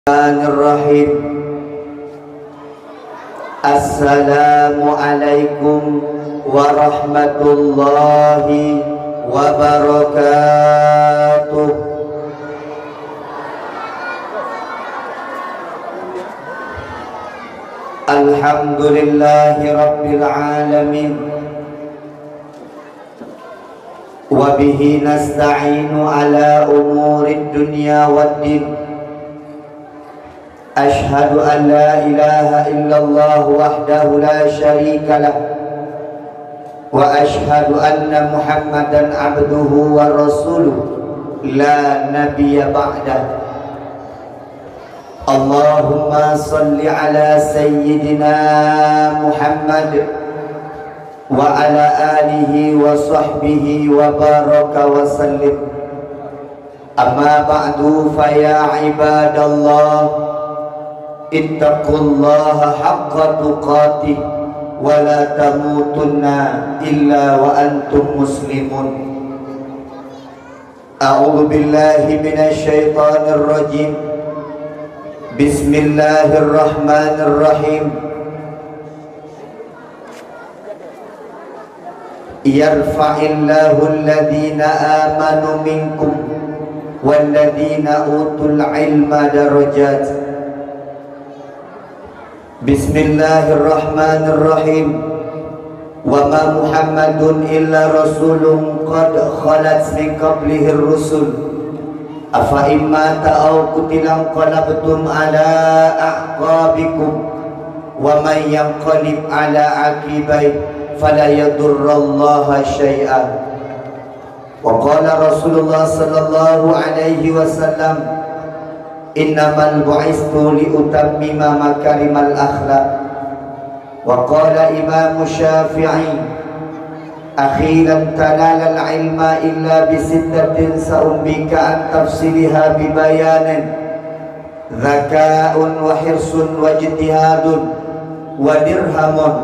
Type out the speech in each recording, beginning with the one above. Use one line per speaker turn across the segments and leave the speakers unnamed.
Bismillahirrahmanirrahim. Assalamualaikum warahmatullahi wabarakatuh. Alhamdulillahi rabbil alamin. Wa bihi nasta'inu ala umurid dunya waddin. أشهد أن لا إله إلا الله وحده لا شريك له وأشهد أن محمدا عبده ورسوله لا نبي بعده. اللهم صل على سيدنا محمد وعلى آله وصحبه وبارك وسلم. أما بعد فيا عباد الله ittaqullaha haqqa tuqatih wa la tamutunna illa wa antum muslimun. A'udzu billahi minasy syaithanir rajim. Bismillahirrahmanirrahim. Yarfa'illahu alladhina amanu minkum walladhina utul ilma darajat. Bismillahirrahmanirrahim. Wa ma Muhammadun illa rasulun qad khalat min qablihi ar-rusul. Afa imma ta'aw qutilan qalabtum ala a'qabikum wa man yanqalib ala aqibai fala yadurrallaha syai'an. Wa qala Rasulullah sallallahu alaihi wasallam, innamal bu'istu liutammima makarimal akhlaq. Wa qala Imam Syafi'i, akhiran tanala al-ilma illa bisittatin sa'umbika an tafsiliha bibayanin zaka'un wa hirsun wa ijtihadun wa dirhamun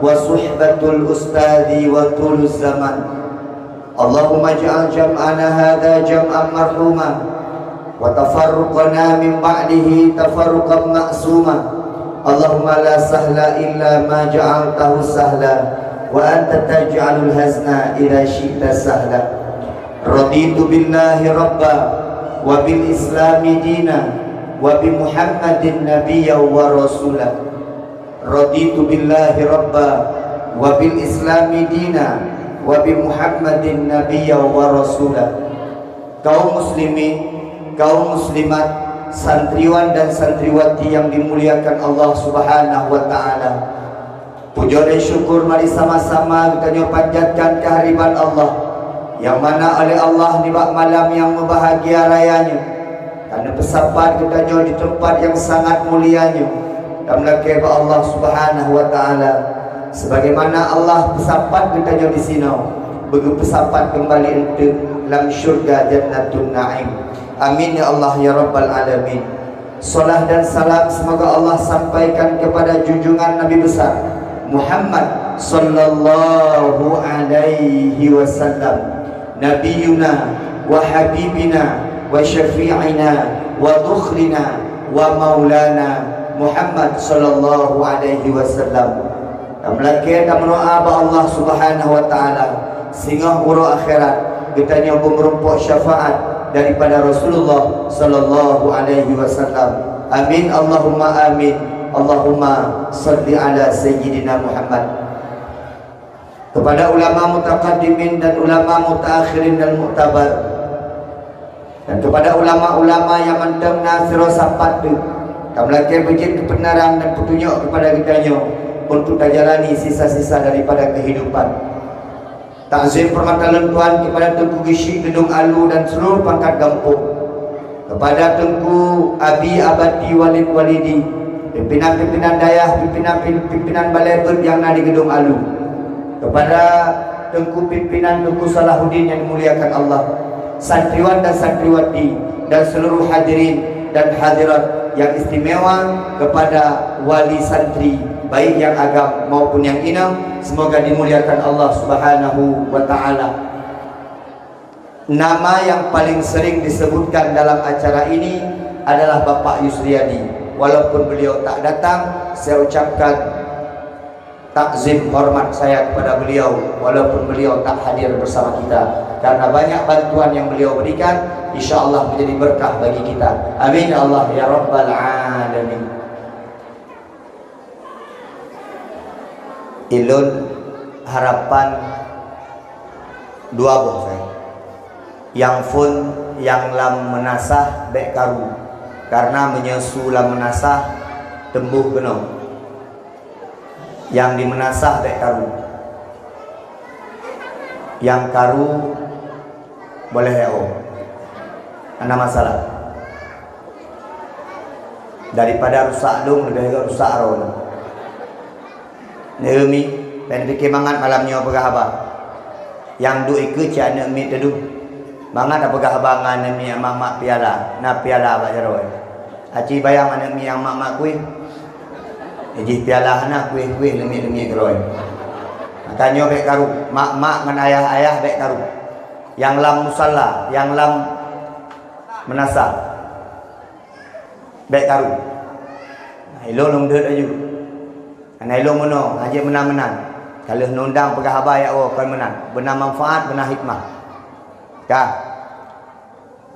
wa suhbatul ustadi wa tuluz zaman. Allahumma ij'al jam'ana hadha jam'an marhuma wa tafarruqana min ba'dihi tafarruqan ma'suma. Allahumma la sahla illa ma ja'altahu sahla wa anta taj'alul hazna idza syi'ta sahla. Raditu billahi rabba wa bil islami dina wa bi Muhammadin nabiyya wa rasula. Raditu billahi rabba wa bil islami dina wa bi Muhammadin nabiyya wa rasula. Kaum muslimin, kaum muslimat, santriwan dan santriwati yang dimuliakan Allah Subhanahu wa taala. Puja dan syukur mari sama-sama kita panjatkan kehadiran Allah yang mana oleh Allah di malam yang berbahagia rayanya. Karena bersapat kita di tempat yang sangat mulianya dan melakir Allah Subhanahu wa taala. Sebagaimana Allah bersapat kita di sini, begitu bersapat kembali untuk dalam syurga Jannatun Naim. Amin ya Allah ya Rabbal Alamin. Salat dan salam semoga Allah sampaikan kepada junjungan Nabi besar Muhammad sallallahu alaihi wasallam, nabiyuna wa habibina wa syafi'ina wa dukhlina wa maulana Muhammad sallallahu alaihi wasallam. Amlakir dan doa Allah Subhanahu wa taala sehingga huru akhirat kita nyambung merumpuk syafaat daripada Rasulullah sallallahu alaihi wasallam. Amin Allahumma amin. Allahumma salli ala sayyidina Muhammad. Kepada ulama mutaqaddimin dan ulama mutaakhirin dan muktabar, dan kepada ulama-ulama yang mendem nasiro sapat tu, kamlakir bejit kebenaran dan petunjuk kepada kitanya untuk jalani sisa-sisa daripada kehidupan. Takzim permata lentuan kepada Tengku Gishi Gedung Alu dan seluruh pangkat kampung. Kepada Tengku Abi Abadi Walid Walidi, pimpinan-pimpinan dayah, pimpinan balai ber yang ada di Gedung Alu. Kepada Tengku pimpinan Tengku Salahuddin yang dimuliakan Allah, santriwan dan santriwati dan seluruh hadirin dan hadirat yang istimewa, kepada wali santri baik yang agam maupun yang inam, semoga dimuliakan Allah Subhanahu wa taala. Nama yang paling sering disebutkan dalam acara ini adalah Bapak Yusriyadi. Walaupun beliau tak datang, saya ucapkan takzim hormat saya kepada beliau walaupun beliau tak hadir bersama kita, karena banyak bantuan yang beliau berikan insyaallah menjadi berkah bagi kita. Amin ya Allah ya rabbal alamin. Ilun harapan dua boh saya. Yang pun yang lam menasah bek karu, karena menyesu lam menasah tembuh kena. Yang dimenasah bek karu, yang karu boleh ya ada masalah. Daripada rusak dong lebih agak rusak ron. Neumi dan fikir mangat malamnya apakah apa yang du ikut cak neumi teduh mangat apakah abangan neumi yang mak piala na piala apa jaroi aci bayang neumi yang mak kui jadi piala anak kuih-kuih lemik-lemik keroi. Makanya bek karu, mak-mak dengan ayah-ayah bek karu. Yang lam musalla, yang lam menasah bek karu. Ilo long deut aju. Ana ilo mono, aje menan-menan. Kalau nundang pegah haba ya kan menan. Benar manfaat, benar hikmah. Kah.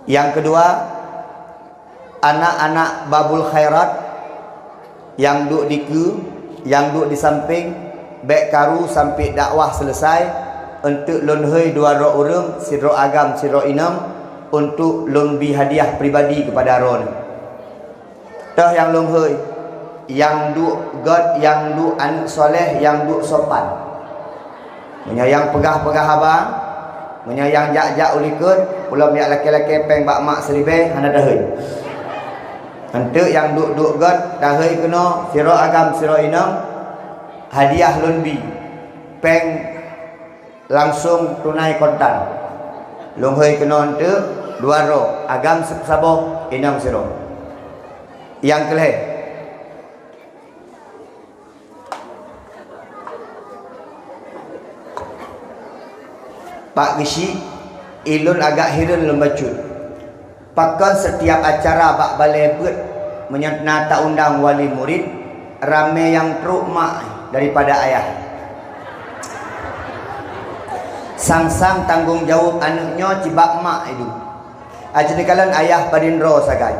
Yang kedua, anak-anak babul khairat yang duduk di ke, yang duduk di samping bek karu sampai dakwah selesai untuk lon hei dua ro urang siro agam siro inam untuk lon bi hadiah pribadi kepada ron. Tah yang lon hei yang duduk god, yang duduk anak soleh, yang duduk sopan. Menyayang pegah-pegah abang, menyayang jak-jak ulikut, belum yak laki-laki peng bak mak seribe hana dah hei. Untuk yang duk-duk god dahai kena siro agam siro inam hadiah lunbi peng langsung tunai kontan lunghai kena untuk dua ro agam saboh inam siro. Yang kelih Pak Gishi ilun agak hirun lembacut. Pakan setiap acara bak balai bet menyata undang wali murid rame yang truk mak daripada ayah. Sang-sang tanggung jawab anaknya cibak mak itu. Ajni kalan ayah padindro sagai.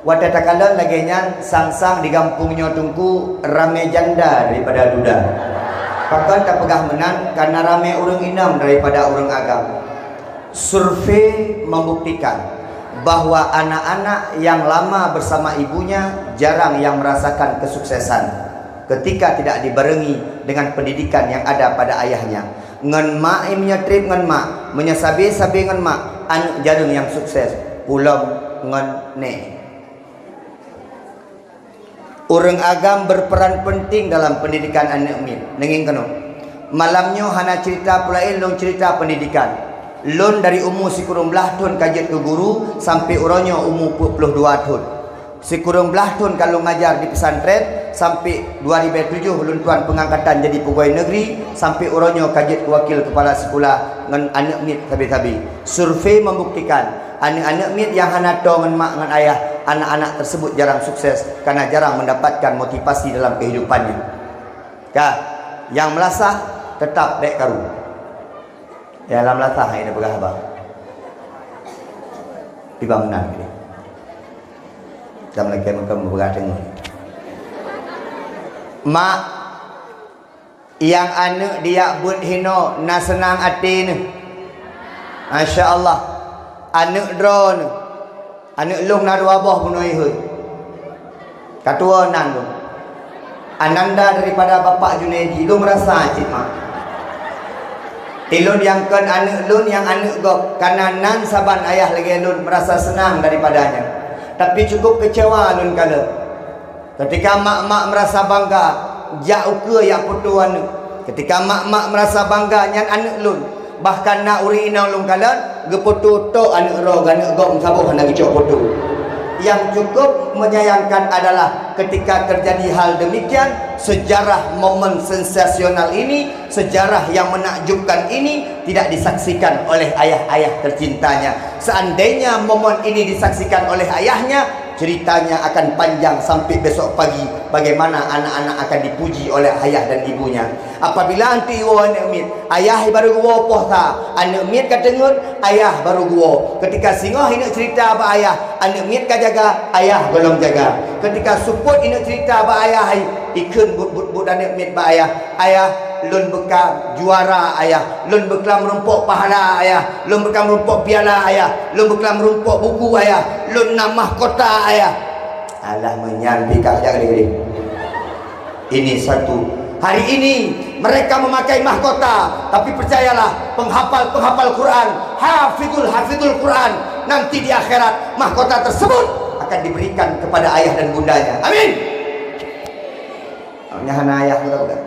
Wadata kalan lagi nyan sang-sang di kampungnya tungku rame janda daripada duda. Pakan tak pegah menan karena rame urang inam daripada urang agam. Survei membuktikan bahwa anak-anak yang lama bersama ibunya jarang yang merasakan kesuksesan ketika tidak dibarengi dengan pendidikan yang ada pada ayahnya. Ngan mak menyetrip ngan mak, menyesabi-sabi ngan mak, anak jarang yang sukses. Ulam ngan ne. Orang agam berperan penting dalam pendidikan anak min. Nenging keno. Malamnya hana cerita pula long cerita pendidikan. Lon dari umur sikurung belah tahun kajian ke guru sampai urangnya umur 42 tahun. Sikurung belah tahun kalau ngajar di pesantren sampai 2007 lun tuan pengangkatan jadi pegawai negeri sampai urangnya kajian wakil kepala sekolah dengan anak mit tabi-tabi. Survei membuktikan anak-anak mit yang hana to dengan mak dengan ayah, anak-anak tersebut jarang sukses karena jarang mendapatkan motivasi dalam kehidupannya. Kah, yang melasah tetap dek karu. Ya dalam latah ini pegah abang di bangunan ini jam lagi makam pegah dengar mak yang anak dia buat hino na senang hati ni Masya Allah anak drone anak long na dua boh punoi hui katua nan long ananda daripada bapak Junaidi lu merasa cik mak ilun yang kan anak lun yang anak gok karena nan saban ayah lagi lun merasa senang daripadanya, tapi cukup kecewa lun kala ketika mak-mak merasa bangga jauh ke ya putuan ketika mak-mak merasa bangga nyan anak lun bahkan nak uri inang lun kala geputu to anak ro anak gok sabuh nak gicok putu. Yang cukup menyayangkan adalah ketika terjadi hal demikian, sejarah momen sensasional ini, sejarah yang menakjubkan ini tidak disaksikan oleh ayah-ayah tercintanya. Seandainya momen ini disaksikan oleh ayahnya, ceritanya akan panjang sampai besok pagi bagaimana anak-anak akan dipuji oleh ayah dan ibunya. Apabila nanti anak mit, ayah baru gua poh ta, anak mit kata dengar, ayah baru gua. Ketika singa ini cerita apa ayah, anak mit ka jaga, ayah belum jaga. Ketika suput ini cerita apa ayah, ikun but anak mit ba ayah lun bekam juara ayah, lun bekam merumpuk pahala ayah, lun bekam merumpuk piala ayah, lun bekam merumpuk buku ayah, lun namah kota ayah. Alah menyambi kak jadi. Ini satu. Hari ini mereka memakai mahkota, tapi percayalah penghafal Quran, hafizul Quran, nanti di akhirat mahkota tersebut akan diberikan kepada ayah dan bundanya. Amin. Nyahan ayah bukan.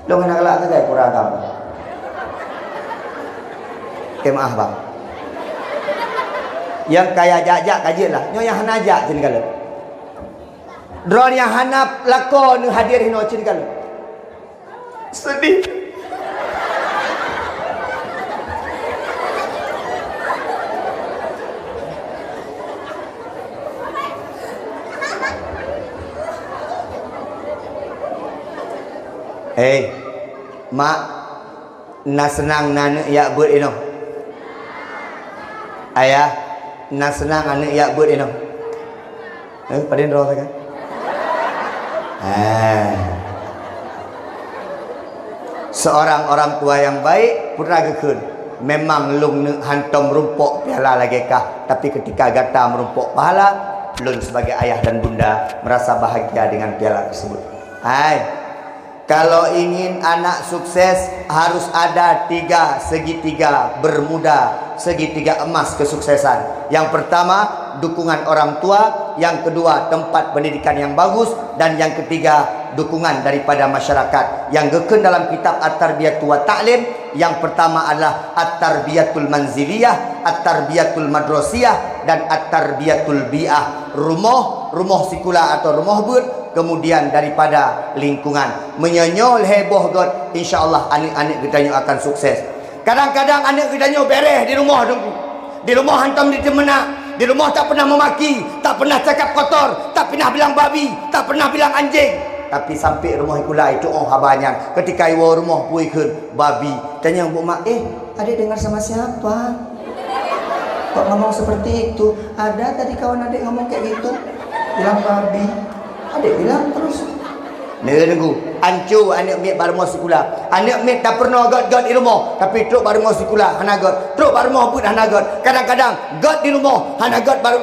Lo kena kelak ke saya kurang kamu. Oke maaf bang. Yang kaya jajak kajian lah. Nyo yang hanajak cini kalau. Drone yang hanap lako nu hadir hino cini kalau. Sedih. Mak na senang nana ya buat ino. Ayah na senang anak ya buat ino. Padin roh kan? Seorang orang tua yang baik pernah gekun. Memang lung hantom rumpuk piala lagi kah, tapi ketika gata merumpuk pahala, lun sebagai ayah dan bunda merasa bahagia dengan piala tersebut. Kalau ingin anak sukses harus ada 3 segitiga bermuda, segitiga emas kesuksesan. Yang pertama dukungan orang tua, yang kedua tempat pendidikan yang bagus, dan yang ketiga dukungan daripada masyarakat. Yang geken dalam kitab At-Tarbiyatu wa Ta'lim, yang pertama adalah At-Tarbiyatul Manziliyah, At-Tarbiyatul Madrasiyah, dan At-Tarbiyatul Bi'ah. Rumah sikula atau rumah bud, kemudian daripada lingkungan. Menyonyol heboh god, insyaallah anak-anak kita akan sukses. Kadang-kadang anak kita beres di rumah dengku. Di rumah hantam di temena, di rumah tak pernah memaki, tak pernah cakap kotor, tak pernah bilang babi, tak pernah bilang anjing. Tapi sampai rumah ikula itu habanyan. Ketika iwa rumah pui ke babi, tanya bu mak, adik dengar sama siapa? Kok ngomong seperti itu? Ada tadi kawan adik ngomong kayak gitu, bilang babi. Adik bilang terus. Nenggu, ancu anak mek baru mau sekolah. Anak mek tak pernah god di rumah, tapi truk baru mau sekolah hana god. Truk baru mau but hana god. Kadang-kadang god di rumah, hana god baru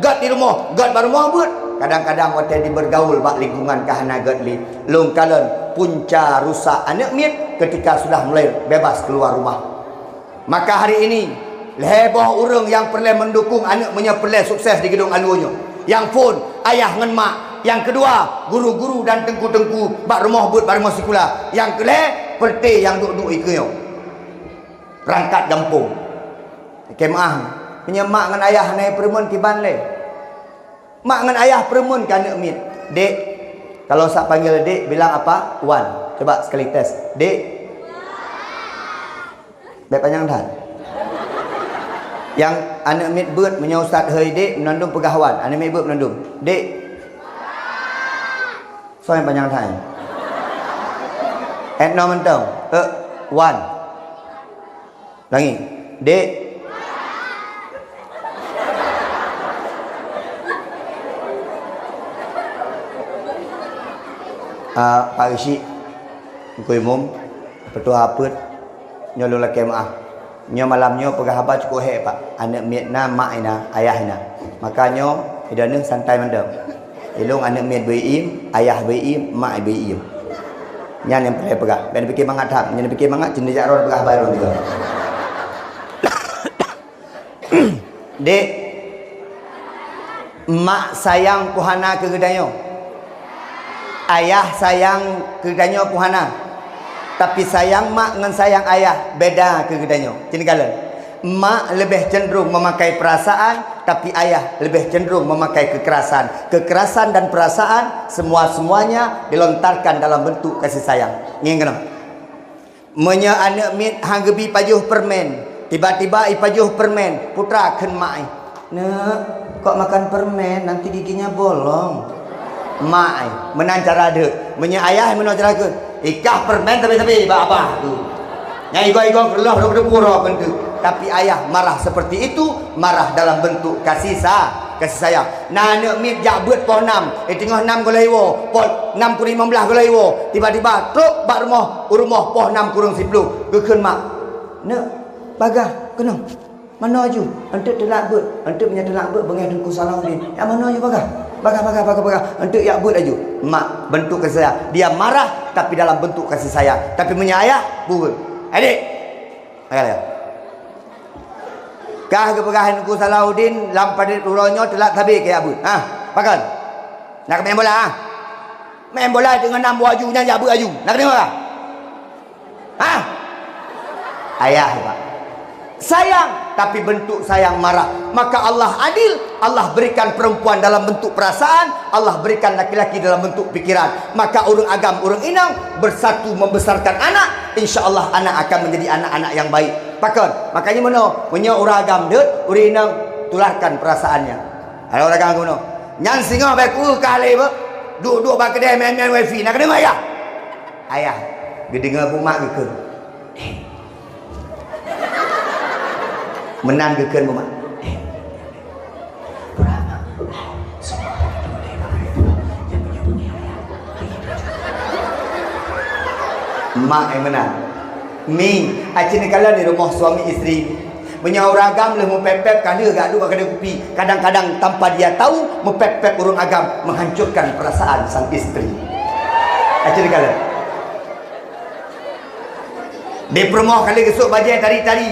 god di rumah, god baru mau but. Kadang-kadang waktu di bergaul bak lingkungan ke hana god li. Long kalon punca rusak anak mek ketika sudah mulai bebas keluar rumah. Maka hari ini heboh urang yang perlu mendukung anak punya perlu sukses di gedung alunya. Yang pun ayah ngan mak. Yang kedua, guru-guru dan tengku-tengku bak rumah but baru masuk sekolah. Yang kelih, perti yang duduk ikut perangkat kampung. Kemah, punya mak dengan ayah naik perempuan kiban le. Mak dengan ayah perempuan kan anak mit. Dek, kalau saya panggil dek bilang apa? Wan. Coba sekali tes. Dek. Baik panjang dah. Yang anak mit but punya ustaz hei dek menandung pegahawan. Anak mit but menandung. Dek. So yang panjang time. No mentong. One. Lagi. Dek. Pak Isi. Kuih mum. Petua apet. Nyolong laki maaf. Nyo malamnya pegah haba cukup hek pak. Anak mietna mak ina, ayah ina. Makanya idane santai mendem. Ilung anak miet beim, ayah beim, mak beim. Nyan yang perlu pegah. Ben fikir mangat hak, nyan fikir mangat jenis jaron pegah baru juga. Dek, mak sayang puhana ke gedanyo. Ayah sayang ke gedanyo puhana. Tapi sayang mak dengan sayang ayah beda ke gedanyo. Jadi kalau mak lebih cenderung memakai perasaan, tapi ayah lebih cenderung memakai kekerasan. Kekerasan dan perasaan semuanya dilontarkan dalam bentuk kasih sayang. Ngin kena. Menya anak mit hanggebi pajuh permen. Tiba-tiba i pajuh permen, putra ken mak. Nak, kok makan permen nanti giginya bolong. Mak menan cara ada. Menya ayah menan cara ke. Ikah permen tapi apa tu. Nyai igong kelah dok pura bentu. Tapi ayah marah seperti itu, marah dalam bentuk kasih sayang. Nah nek mit jak beut poh 6, tengah 6 ko lewo, poh 6 ku 15 ko lewo. Tiba-tiba truk bak rumah poh 6 kurang 10. Gekeun mak. Nek bagah kenong. Mana aju? Entuk telak beut. Entuk punya telak beut bengah Tengku Salahuddin. Yang mana aju bagah? Bagah. Entuk yak beut aju. Mak bentuk kasih sayang. Dia marah tapi dalam bentuk kasih sayang. Tapi punya ayah buruk. Adik. Agak kah kepegahan Tengku Salahuddin lampad uronyo telak tabi ke abut. Pakan. Nak main bola Main bola dengan 6 buah ajunya ya aju. Nak tengok kah? Ayah Pak. Sayang tapi bentuk sayang marah. Maka Allah adil. Allah berikan perempuan dalam bentuk perasaan, Allah berikan laki-laki dalam bentuk pikiran. Maka urang agam, urang inang bersatu membesarkan anak, insya-Allah anak akan menjadi anak-anak yang baik. Pakon. Makanya mana? Punya urang agam deut, urang inang tularkan perasaannya. Ada orang agam kuno. Nyan singa baik kali be. Duk-duk bak kedai main-main wifi. Nak dengar ayah? Ayah, gedengar bumak gekeun. Menan gekeun bumak. Mak yang menang. Ming, acin kala di rumah suami isteri. Menyau ragam le mepepep kala gak ada kedai kopi. Kadang-kadang tanpa dia tahu mepepep urang agam menghancurkan perasaan sang isteri. Acin kala. Di rumah kali gesuk bajai tari-tari.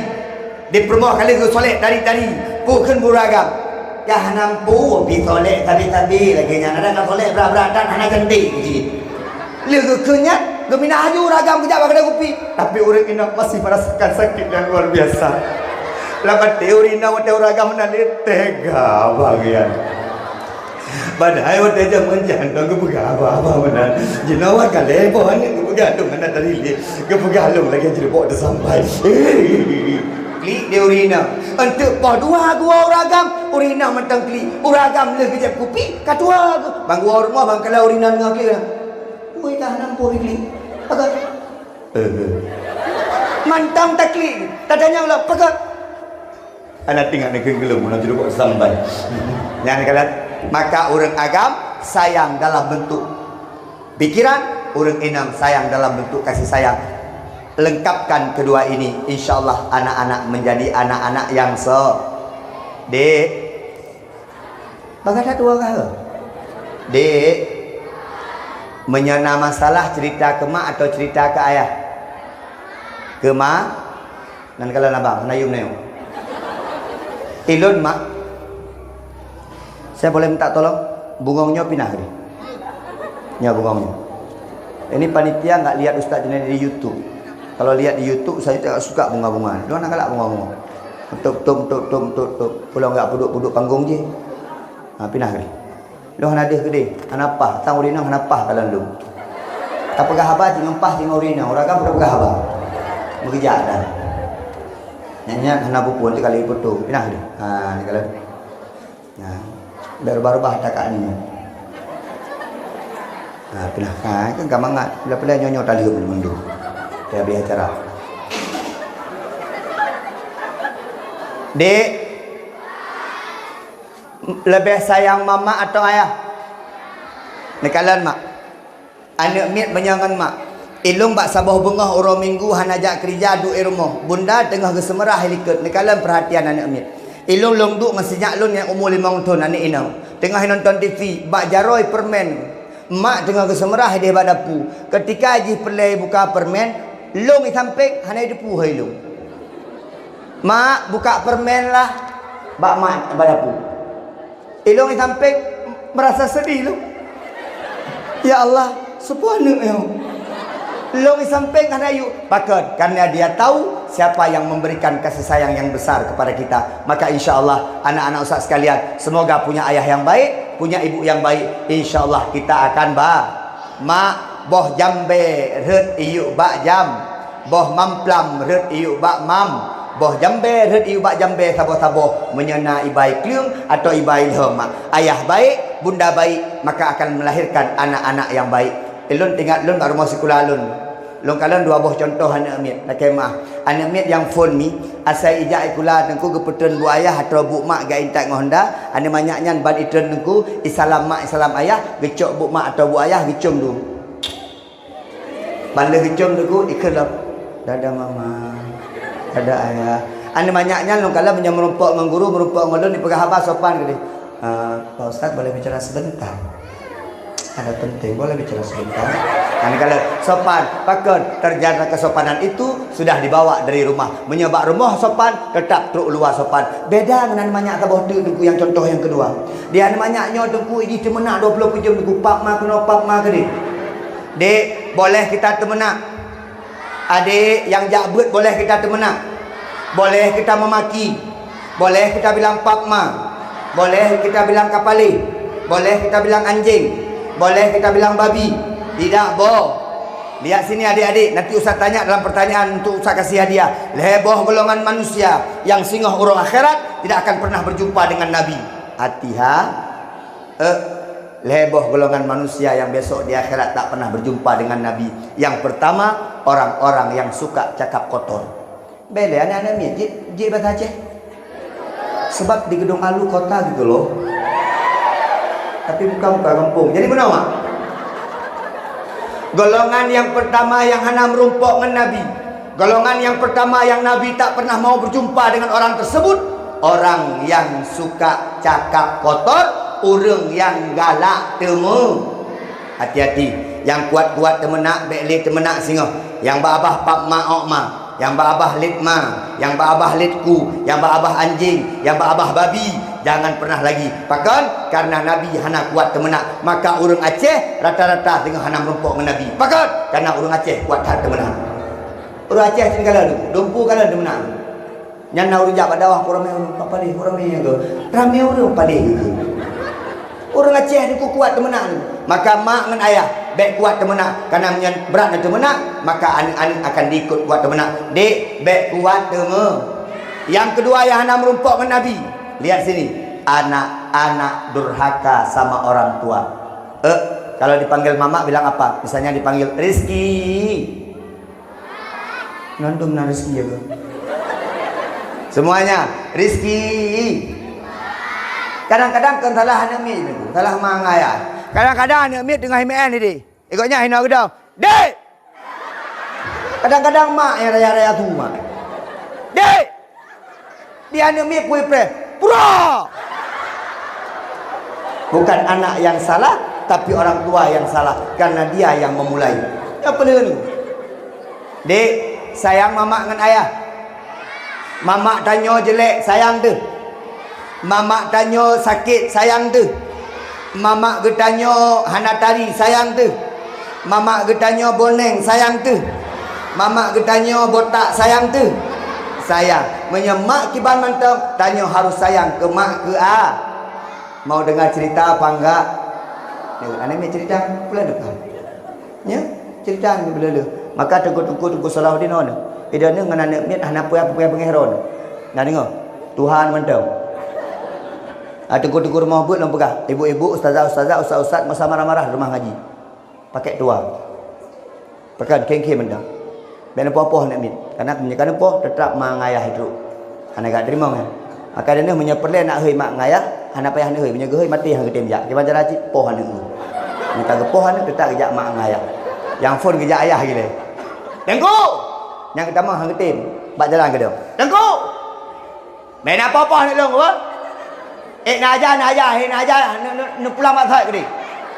Di rumah kali gesuk solek tari-tari. Bukan buragam. Ya nampu pi solek tabi-tabi lagi nya ada solek berat-beratan hana cantik gitu. Le kenyat gemina haju ragam kejap kedai kopi. Tapi orang ini masih merasakan sakit yang luar biasa. Lapan teori nama teori ragam nanti tega bagian. Badai waktu itu menjantong kepegang apa benar. Jenawan kali pohon kepegang mana tadi li kepegang lagi jadi bawa sampai. Klik dia urina. Untuk poh dua gua ragam urina mentang klik. Uragam le kejap kopi katua. Bang gua rumah bang kalau urina dengan klik. Oi dah nampu klik. Pakat. Mantang takli. Tadanya ulah pakat. Anak tinggal nak gelem nak jadi bawa sampai. Yang kala maka orang agam sayang dalam bentuk pikiran, orang inam sayang dalam bentuk kasih sayang. Lengkapkan kedua ini, insyaallah anak-anak menjadi anak-anak yang Dek. Bagat dua kah? Dek. Menyana masalah cerita ke mak atau cerita ke ayah? Ke mak. Dan kalau nabang nayum nayum. Ilun mak. Saya boleh minta tolong bungongnya pindah ni. Ya bungongnya. Ini panitia enggak lihat Ustaz Junaidi di YouTube. Kalau lihat di YouTube saya tak suka bunga-bunga. Lu nak galak bunga-bunga. Tuk. Pulau enggak puduk-puduk panggung je. Pindah ni. Lu ada gede. Hanapah, tang urina hanapah kalau lu. Tak pegah apa ngempah tengok urina. Orang kan pegah apa. Bekerja dah. Nyanyi hana pupun tu kali putu. Pindah dia. Ni kalau. Nah, baru-baru bah takak ni. Pindah. Kan gamangat. Bila-bila nyonyo tali belum mundur. Dia biar acara. Dek, lebih sayang mama atau ayah? Nekalan mak. Anak mit menyangan mak. Ilung bak sabah bengah orang minggu hanajak kerja duk rumah. Bunda tengah gesemerah helikot. Nekalan perhatian anak mit. Ilung long duk masih lun yang umur 5 tahun anak inang. Tengah nonton TV, bak jaroi permen. Mak tengah gesemerah dia badapu. Ketika aji pelai buka permen, long di samping hanai depu hai long. Mak buka permen lah. Bak mak badapu. Ilung di samping merasa sedih lu. Ya Allah, subhanallah ya. Long di samping kan ayu pakat karena dia tahu siapa yang memberikan kasih sayang yang besar kepada kita. Maka insya-Allah anak-anak ustaz sekalian, semoga punya ayah yang baik, punya ibu yang baik. Insya-Allah kita akan mak boh jambe reut iyu bak jam, boh mamplam reut iyu bak mam, boh jambe red iu bak jambe sabo-sabo menyena ibai kliung atau ibai lema. Ayah baik, bunda baik, maka akan melahirkan anak-anak yang baik. Elun tinggal lun baru masuk sekolah lun. Lun kalian dua buah contoh anak mit. Nak kemah. Anak mit yang phone mi asai ijak ikula tengku kepetun bu ayah atau bu mak ga intak ngohonda. Ane manyaknya ban itren tengku isalam mak isalam ayah, gecok bu mak atau bu ayah gecung du. Banda gecung tengku ikelap. Dadah mama. Dadah ayah. Ane manyaknya lun kala punya merumpok dengan guru, merumpok dengan lun dipegah habas sopan gede. Pak Ustaz boleh bicara sebentar? Ada penting, boleh bicara sebentar. Ane kala sopan, pakon terjadi kesopanan itu sudah dibawa dari rumah. Menyebab rumah sopan, tetap truk luar sopan. Beda dengan banyak tabuh tu yang contoh yang kedua. Dia banyaknya tengku ini temenak 20 jam tengku pak ma kena pak ma ke dek, boleh kita temenak. Adik yang jabut boleh kita temenak. Boleh kita memaki. Boleh kita bilang pak ma. Boleh kita bilang kapali. Boleh kita bilang anjing. Boleh kita bilang babi. Tidak boh. Lihat sini adik-adik. Nanti Ustaz tanya dalam pertanyaan untuk Ustaz kasih hadiah. Leboh golongan manusia yang singgah urang akhirat tidak akan pernah berjumpa dengan Nabi. Hati-ha. Leboh golongan manusia yang besok di akhirat tak pernah berjumpa dengan Nabi. Yang pertama, orang-orang yang suka cakap kotor. Bele anak-anak ni je bahasa Aceh. Sebab di Gedung Alu kota gitu loh. Tapi bukan kampung. Jadi benar mak? Golongan yang pertama yang hana merumpok dengan Nabi. Golongan yang pertama yang Nabi tak pernah mau berjumpa dengan orang tersebut. Orang yang suka cakap kotor. Orang yang galak temu. Hati-hati. Yang kuat-kuat temenak, bekli temenak singoh. Yang babah pak mak ok mak. Yang babah lit ma. Yang babah litku. Yang babah anjing. Yang babah babi. Jangan pernah lagi. Pakon karena Nabi hana kuat temenak. Maka orang Aceh rata-rata tengah hana merumpok dengan Nabi. Pakon karena orang Aceh kuat hati temenak. Orang Aceh tinggal lalu. Dumpu kalau temenak. Nyana orang jak pada awak orang yang paling orang yang ke. Ramai orang paling ke. Orang Aceh ni kuat temenak ni. Maka mak dengan ayah baik kuat temenak. Karena berat dan temenak, maka anak-anak akan diikut kuat temenak. Dek baik kuat temenak. Yang kedua yang hana merumpok dengan Nabi. Lihat sini, anak-anak durhaka sama orang tua. Kalau dipanggil mama bilang apa? Misalnya dipanggil Rizki. Nandum na Rizki ya bro. Semuanya Rizki. Kadang-kadang kan salah anak mi, salah mangaya. Kadang-kadang anak mi tengah himen ni. Ikutnya hina gedang. Dek. Kadang-kadang mak yang raya-raya tu mak. Dek. Dia anak mi kuih pre. Pura. Bukan anak yang salah, tapi orang tua yang salah karena dia yang memulai. Apa ni? Dek, sayang mama dengan ayah. Mama tanya jelek, sayang tu. Mama tanya sakit, sayang tu. Mama getanya hana tari, sayang tu. Mama getanya boneng, sayang tu. Mama getanya botak, sayang tu. Sayang. Menyemak kiban mantap. Tanya harus sayang ke mak ke a. Mau dengar cerita apa enggak? Anak ni cerita pula depan. Ya, cerita ni bila lu. Maka tunggu Salahuddin on. Dia ni dengan anak ni anak puya pengeron. Nak dengar? Tuhan mantap. Tunggu rumah but lang pegah. Ibu-ibu, ustazah, ustaz masa marah-marah rumah ngaji. Pakai tua. Pakai kengke mantap. Bena popoh nak mit. Karena menyekan poh tetap mangayah itu. Anak gak terima kan. Maka dia menyeperle nak hei mak ngayah, anak payah ni hei menjaga hei mati hang getem jak. Gimana cara cik poh anak tu. Minta ke poh anak tetap kejak mak ngayah. Yang phone kejak ayah gile. Tengku. Yang pertama hang getem, bak jalan ke dia. Tengku. Main apa-apa nak long apa? Nak ajar, nak pulang mak thai ke dia.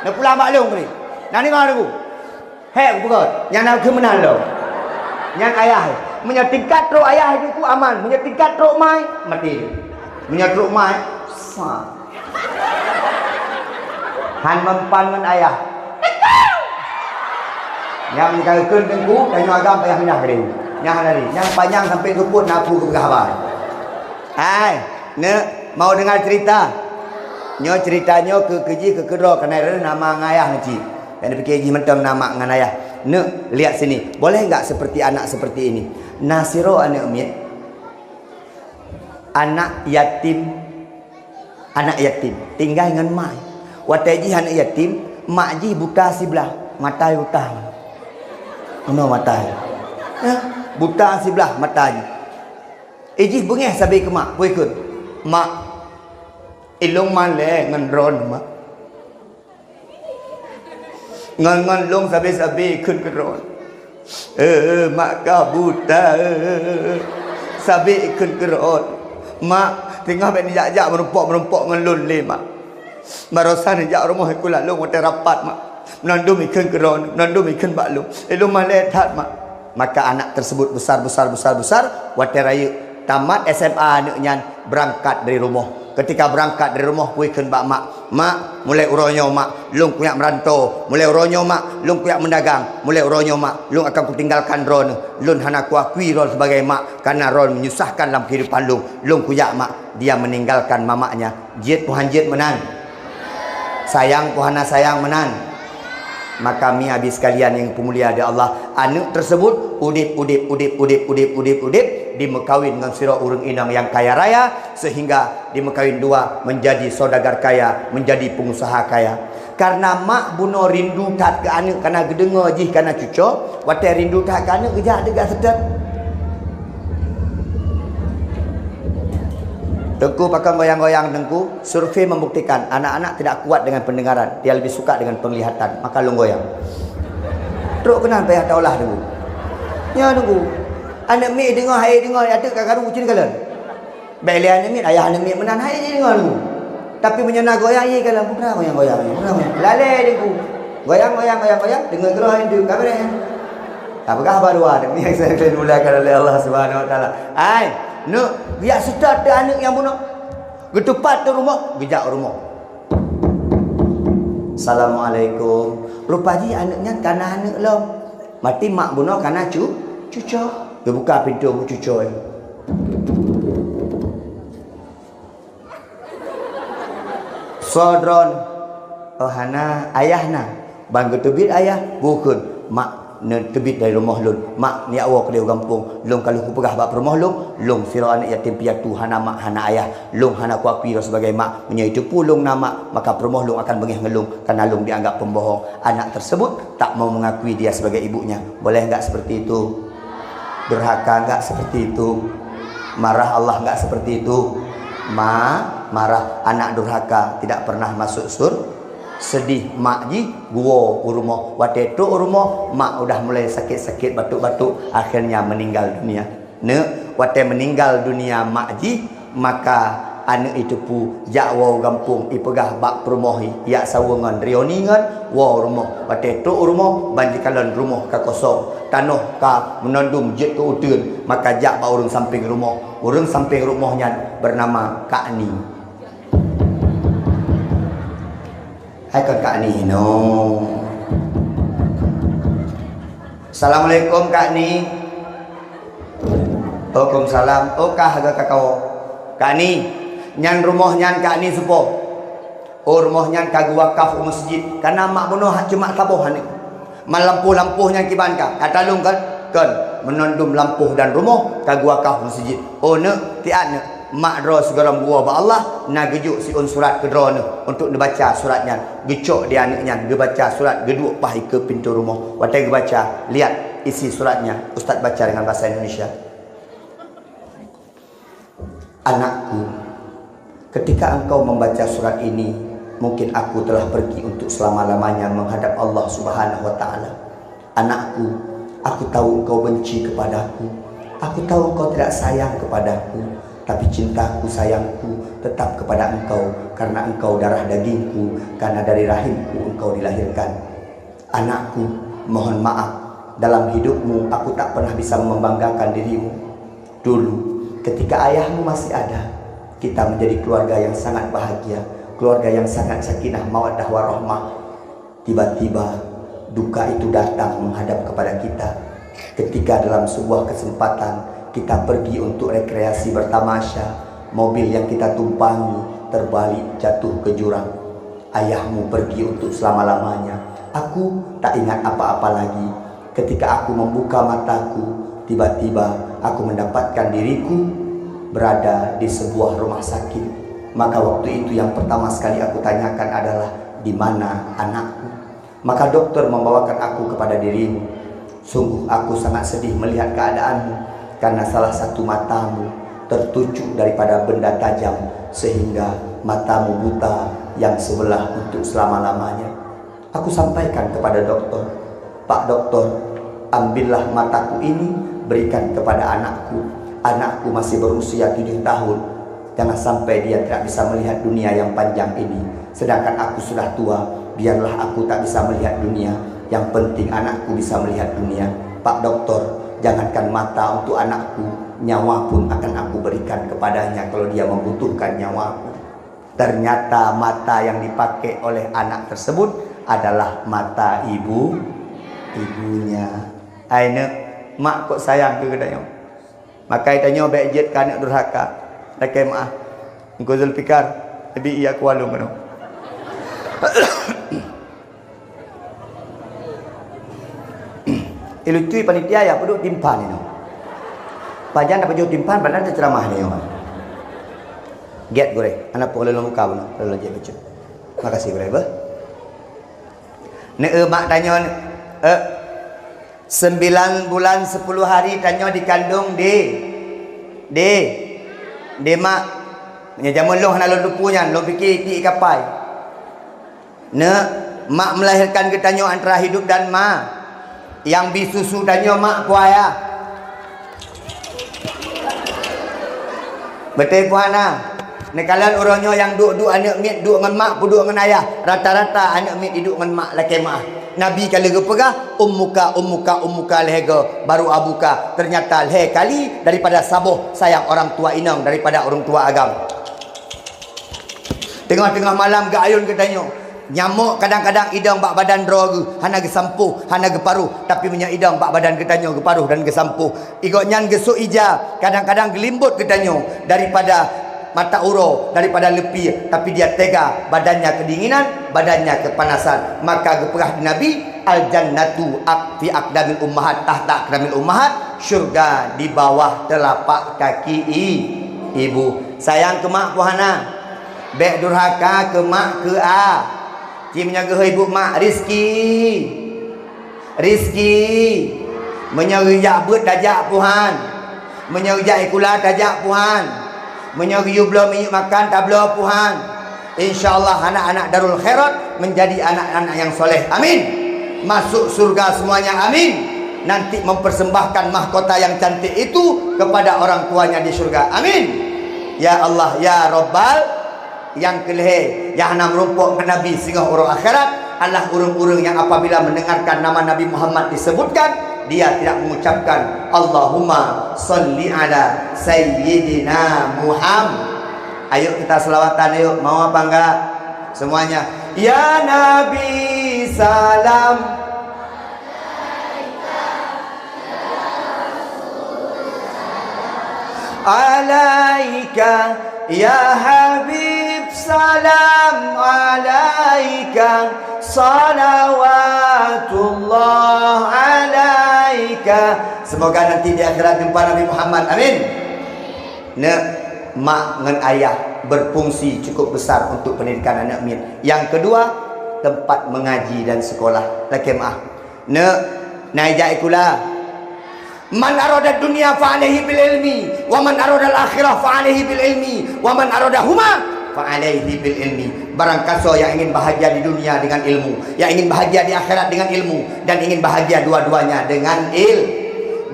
Nak pulang mak long ke dia. Nak ni kau tengku. Hei aku pegat. Yang nak ke mana lo? Yang ayah menyetingkat truk ayah itu ku aman, menyetingkat truk mai mati. Menyetruk mai sa. Han mempan dengan ayah. Yang menyekalkan tengku dan agam ayah minah ke dia. Yang hari, yang panjang sampai ruput napu ke berhabar. Hai, ne mau dengar cerita? Nyo ceritanya ke keji ke kedua kerana nama ayah nanti. Dan fikir ji mentam nama dengan ayah. Lihat sini. Boleh enggak seperti anak seperti ini? Nasiro anak umit. anak yatim tinggal dengan mak. Wataji anak yatim, mak ji buta sebelah, mata buta. Ono mata. Ya, buta sebelah matanya. Iji bengeh sabi ke mak, pun ikut. Mak ilung male ngan ron mak. Ngan long sabi kun ke ron. Mak ka buta. Sabi kun ke ron. Mak tengah ben jak merumpok ngan lun le mak. Barosan jak rumah aku lalu mate rapat mak. Menandum ikan keron, menandum ikan baklung. Ilung male that mak. Maka anak tersebut besar. Watai raya tamat SMA anaknya berangkat dari rumah. Ketika berangkat dari rumah puikan bak mak mulai uronyo mak lung kuyak merantau, mulai uronyo mak lung kuyak mendagang, mulai uronyo mak lung akan kutinggalkan ron, lun hana kuakui ron sebagai mak karena ron menyusahkan dalam kehidupan lung kuyak mak dia meninggalkan mamaknya. Jit puhan jit menan, sayang puhana sayang menan. Maka mi habis sekalian yang pemulia di Allah, anak tersebut udip dimekawin dengan sira urang inang yang kaya raya sehingga dimekawin dua menjadi saudagar kaya, menjadi pengusaha kaya. Karena mak buno rindu tat ke anak karena gedengo jih karena cucu, watai rindu tat ke anak gejak dekat sedap. Tengku pakai goyang-goyang tengku. Survei membuktikan anak-anak tidak kuat dengan pendengaran, dia lebih suka dengan penglihatan. Maka lu goyang. Teruk kenal payah taulah tengku. Ya tengku. Anak mi dengar hai dengar ada kakaru cin kalan. Baik anak mi ayah anak mi menan hai dengar tengku. Tapi menyena goyang ye kalan pernah goyang. Lale tengku. Goyang dengar gerah itu kabarnya. Apakah baru ada ni yang saya dimulakan oleh Allah Subhanahu wa taala. Ai nak biar sedar ada anak yang bunuh. Getupat tu rumah, gejak rumah. Assalamualaikum. Rupanya anaknya karena anak lo. Mati mak bunuh karena cucu. Dia buka pintu cucu. Sodron. Oh hana ayahna. Bang getubit ayah bukan mak tebit dari rumah lun. Mak ni awak ke dia kampung. Lung kalau ku pegah bab rumah lung sira anak yatim piatu hana mak hana ayah. Lung hana ku akui sebagai mak. Punya itu pulung nama, maka rumah lung akan bengih ngelung karena lung dianggap pembohong. Anak tersebut tak mau mengakui dia sebagai ibunya. Boleh enggak seperti itu? Durhaka enggak seperti itu? Marah Allah enggak seperti itu? Marah anak durhaka tidak pernah masuk surga. Sedih mak ji gua rumah waktu itu rumah mak udah mulai sakit-sakit batuk-batuk akhirnya meninggal dunia. Waktu meninggal dunia mak ji maka anak itu pu jakwa kampung ipegah bak perumahi ya sawangan rioningan wa rumah waktu itu rumah banjikalan rumah ka kosong tanah ka menandum jet ke udun maka jak ba urang samping rumahnya bernama Kak Ni. Hai Kak Ni no. Assalamualaikum Kak Ni. Waalaikumsalam. Oh kah agak kakao. Kak Ni, nyan rumah nyan Kak Ni supo. Oh rumah nyan kagu wakaf masjid. Karena mak bunuh cuma kabuh ni. Malampuh-lampuhnya kiban ka. Kata lung kan menandum lampuh dan rumah kagu wakaf masjid. Oh ne tian mak dro segala gua ba Allah na gejuk si surat kedro untuk dibaca suratnya gecok dia anaknya dia baca surat geduk pai ke pintu rumah watai baca lihat isi suratnya ustaz baca dengan bahasa Indonesia. Anakku, ketika engkau membaca surat ini mungkin aku telah pergi untuk selama-lamanya menghadap Allah Subhanahu wa taala. Anakku, aku tahu engkau benci kepadaku, aku tahu engkau tidak sayang kepadaku. Tapi cintaku, sayangku tetap kepada engkau karena engkau darah dagingku, karena dari rahimku engkau dilahirkan. Anakku, mohon maaf, dalam hidupmu aku tak pernah bisa membanggakan dirimu. Dulu, ketika ayahmu masih ada, kita menjadi keluarga yang sangat bahagia, keluarga yang sangat sakinah, mawaddah warahmah. Tiba-tiba duka itu datang menghadap kepada kita. Ketika dalam sebuah kesempatan kita pergi untuk rekreasi bertamasya, mobil yang kita tumpangi terbalik jatuh ke jurang. Ayahmu pergi untuk selama-lamanya. Aku tak ingat apa-apa lagi. Ketika aku membuka mataku, tiba-tiba aku mendapatkan diriku berada di sebuah rumah sakit. Maka waktu itu yang pertama sekali aku tanyakan adalah, di mana anakku? Maka dokter membawakan aku kepada dirimu. Sungguh aku sangat sedih melihat keadaanmu, karena salah satu matamu tertuju daripada benda tajam sehingga matamu buta yang sebelah untuk selama-lamanya. Aku sampaikan kepada dokter, Pak dokter, ambillah mataku ini, berikan kepada anakku. Anakku masih berusia 7 tahun. Jangan sampai dia tidak bisa melihat dunia yang panjang ini. Sedangkan aku sudah tua, biarlah aku tak bisa melihat dunia. Yang penting anakku bisa melihat dunia. Pak dokter, jangankan mata untuk anakku, nyawa pun akan aku berikan kepadanya kalau dia membutuhkan nyawaku. Ternyata mata yang dipakai oleh anak tersebut adalah mata ibunya. Aina, mak kok sayang ke katanya. Maka tanya baik jet kan anak durhaka. Rakai maaf. Engkau Zulfikar, lebih iya kualu mano. Ilutui panitia ya peduk timpan ini. Pajan dapat jauh timpan padahal ceramah ni. Get gore, anak pun lalu muka pun lalu je baca. Makasih gore bah. Mak tanya 9 bulan 10 hari tanya dikandung de mak nya jamun loh nak lu punya lu fikir ti kapai mak melahirkan ke tanya antara hidup dan ma yang bisusu tanya mak kuaya betul puana kalian orangnya yang duk anak mit duk dengan mak duk dengan ayah rata-rata anak mit duduk dengan mak laki mak. Nabi kali gepega ummuka lehega baru abuka. Ternyata leh kali daripada saboh sayang orang tua inang daripada orang tua agam. Tengah-tengah malam ga ayun katanya. Nyamuk kadang-kadang idang bak badan rogu hana ge sampuh hana ge paruh tapi punya idang bak badan katanya ge paruh dan ge sampuh. Igo nyan ge so ija kadang-kadang gelimbut katanya daripada mata uro daripada lepi tapi dia tega badannya kedinginan badannya kepanasan. Maka geperah di Nabi al jannatu fi aqdamil ummahat tahta aqdamil ummahat, syurga di bawah telapak kaki ibu. Sayang ke mak puhana bek durhaka ke mak ke a cimnya ke ibu mak rizki menyeriak bet dajak puhan menyeriak ikula dajak puhan menyeriuk belum makan tak belum puhan. InsyaAllah anak-anak Darul Khairat menjadi anak-anak yang soleh. Amin. Masuk surga semuanya. Amin. Nanti mempersembahkan mahkota yang cantik itu kepada orang tuanya di surga. Amin. Ya Allah, ya Rabbal yang kelih yang nak merumpuk ke Nabi sehingga orang akhirat adalah urung-urung yang apabila mendengarkan nama Nabi Muhammad disebutkan dia tidak mengucapkan Allahumma salli ala Sayyidina Muhammad. Ayo kita selawatan yuk. Mau apa enggak? Semuanya. Ya Nabi salam alaika ya Habib salam alaika salawatullah alaika. Semoga nanti di akhirat jumpa Nabi Muhammad. Amin. Mak dengan ayah berfungsi cukup besar untuk pendidikan anak mit. Yang kedua, tempat mengaji dan sekolah. Laki maaf. Naija'ikula man arada dunia fa'alaihi bil ilmi wa man arada al-akhirah fa'alaihi bil ilmi wa man arada huma fa'alaihi bil ilmi. Barang kaso yang ingin bahagia di dunia dengan ilmu, yang ingin bahagia di akhirat dengan ilmu, dan ingin bahagia dua-duanya dengan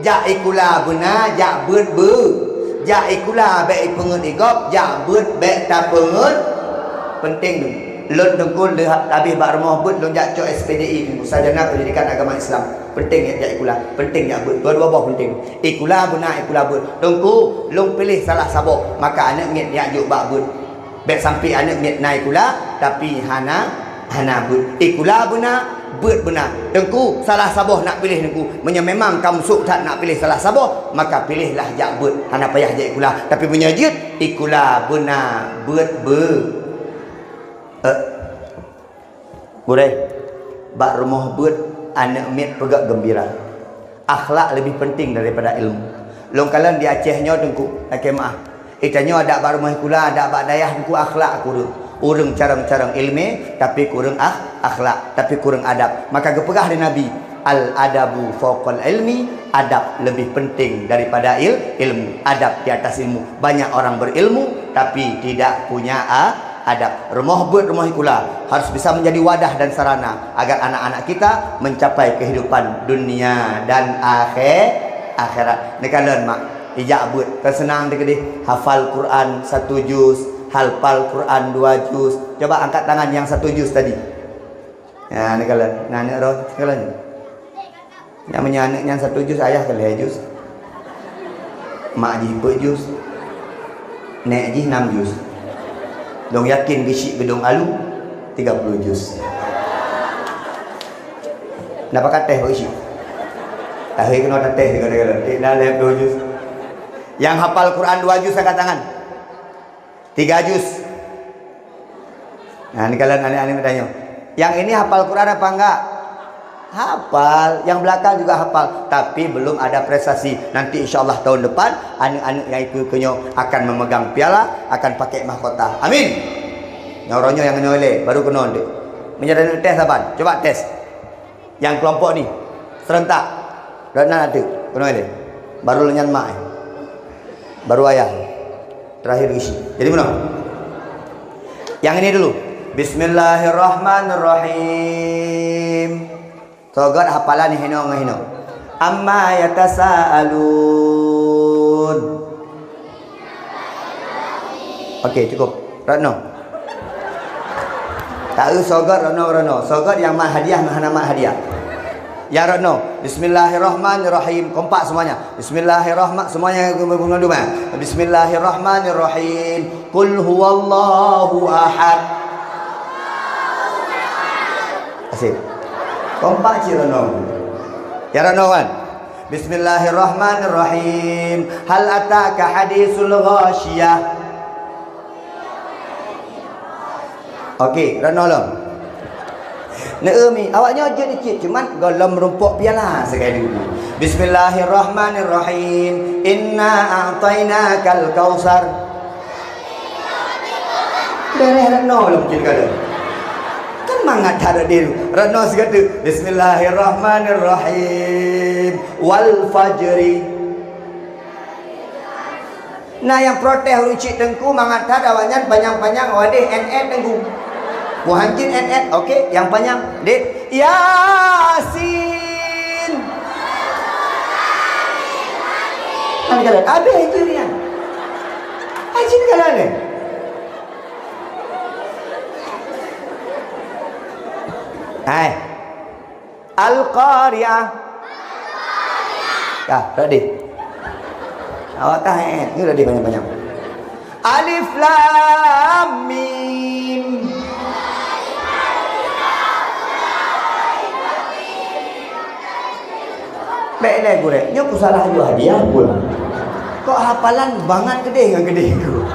ja'ikula bena ja'bud be ja'ikula baik pengen igop ja'bud baik tak pengen penting tu lon dengkul habis bak rumah bud lon jak cok SPDI tu sarjana pendidikan agama Islam. Penting ya ikula, penting ya bud, dua-dua bah penting. Ikula benar ikula bud. Dengku long pilih salah sabok maka anak ngit dia juk bak bud. Baik sampai anak ngit naik kula tapi hana bud. Ikula benar bud benar. Dengku salah sabok nak pilih dengku. Memang kamu suk tak nak pilih salah sabok maka pilihlah jak bud. Hana payah jak ikula tapi punya jid ikula benar bud be. Boleh bak rumah bud anak mit pegak gembira. Akhlak lebih penting daripada ilmu. Long kalian di Acehnya tengku, okay, maaf. Itanya ada baru mahkula, ada bak dayah ku akhlak kurang. Urang carang-carang ilmu tapi kurang akhlak, tapi kurang adab. Maka gepegah dari Nabi, al adabu fawqal ilmi, adab lebih penting daripada ilmu. Adab di atas ilmu. Banyak orang berilmu tapi tidak punya adab. Rumah kula harus bisa menjadi wadah dan sarana agar anak-anak kita mencapai kehidupan dunia dan akhirat. Nekalan mak ijak buat kesenang dek hafal Quran 1 juz, hafal Quran 2 juz. Coba angkat tangan yang 1 juz tadi. Ya nekalan. Nah nek roh nekalan. Yang menyanek yang 1 juz ayah kali juz. Mak ji 4 juz. Nek ji 6 juz. Dong yakin bisik gedung alu 30 juz. Nak pakai teh bisik. Akhir kena teh kena dah lep 2 juz. Yang hafal Quran 2 juz angkat tangan. 3 juz. Nah, ini kalian aneh-aneh bertanya. Yang ini hafal Quran apa enggak? Hafal, yang belakang juga hafal, tapi belum ada prestasi. Nanti insyaallah tahun depan anak-anak yang itu kenyo akan memegang piala, akan pakai mahkota. Amin. Nyoronyo yang nyole baru kena ndek. Menjadi tes apa? Coba tes. Yang kelompok ni serentak. Dan ada kena ile. Baru lenyan mak. Baru ayah. Terakhir isi. Jadi mana? Yang ini dulu. Bismillahirrahmanirrahim. Sogat hafalan hino ngahino. Amma yatasaalun. Okey, cukup. Ratno. Tak sogat Ratno. Sogat yang mak hadiah mahana mak hadiah. Ya Ratno. Bismillahirrahmanirrahim. Kompak semuanya. Bismillahirrahmanirrahim. Semuanya mengadu mah. Bismillahirrahmanirrahim. Qul huwallahu ahad. Asik. Kompak ci Rano. Ya Rano kan. Bismillahirrahmanirrahim. Hal ataka hadisul ghasyiyah. Okey, Rano lo. Naumi, awaknya aja dikit cuman golom rumpuk piala sekali dulu. Bismillahirrahmanirrahim. Inna a'tainakal kautsar. Dereh Rano lo mungkin kada. Mangat ada dulu. Rano sekata Bismillahirrahmanirrahim wal fajri. Nah yang protes rucik tengku mangat ada awaknya panjang-panjang wadih NN tengku. Muhancin NN. Okey, yang panjang dek Yasin. Kan kalian ada itu ni. Ajin kalian. Hai. Al-Qari'ah. Ya, ready. Awak tahan. Ni ready banyak-banyak. Alif Lam Mim. Baik dah gue. Nyo ku salah juga hadiah pula. Kok hafalan banget gede dengan gede ku.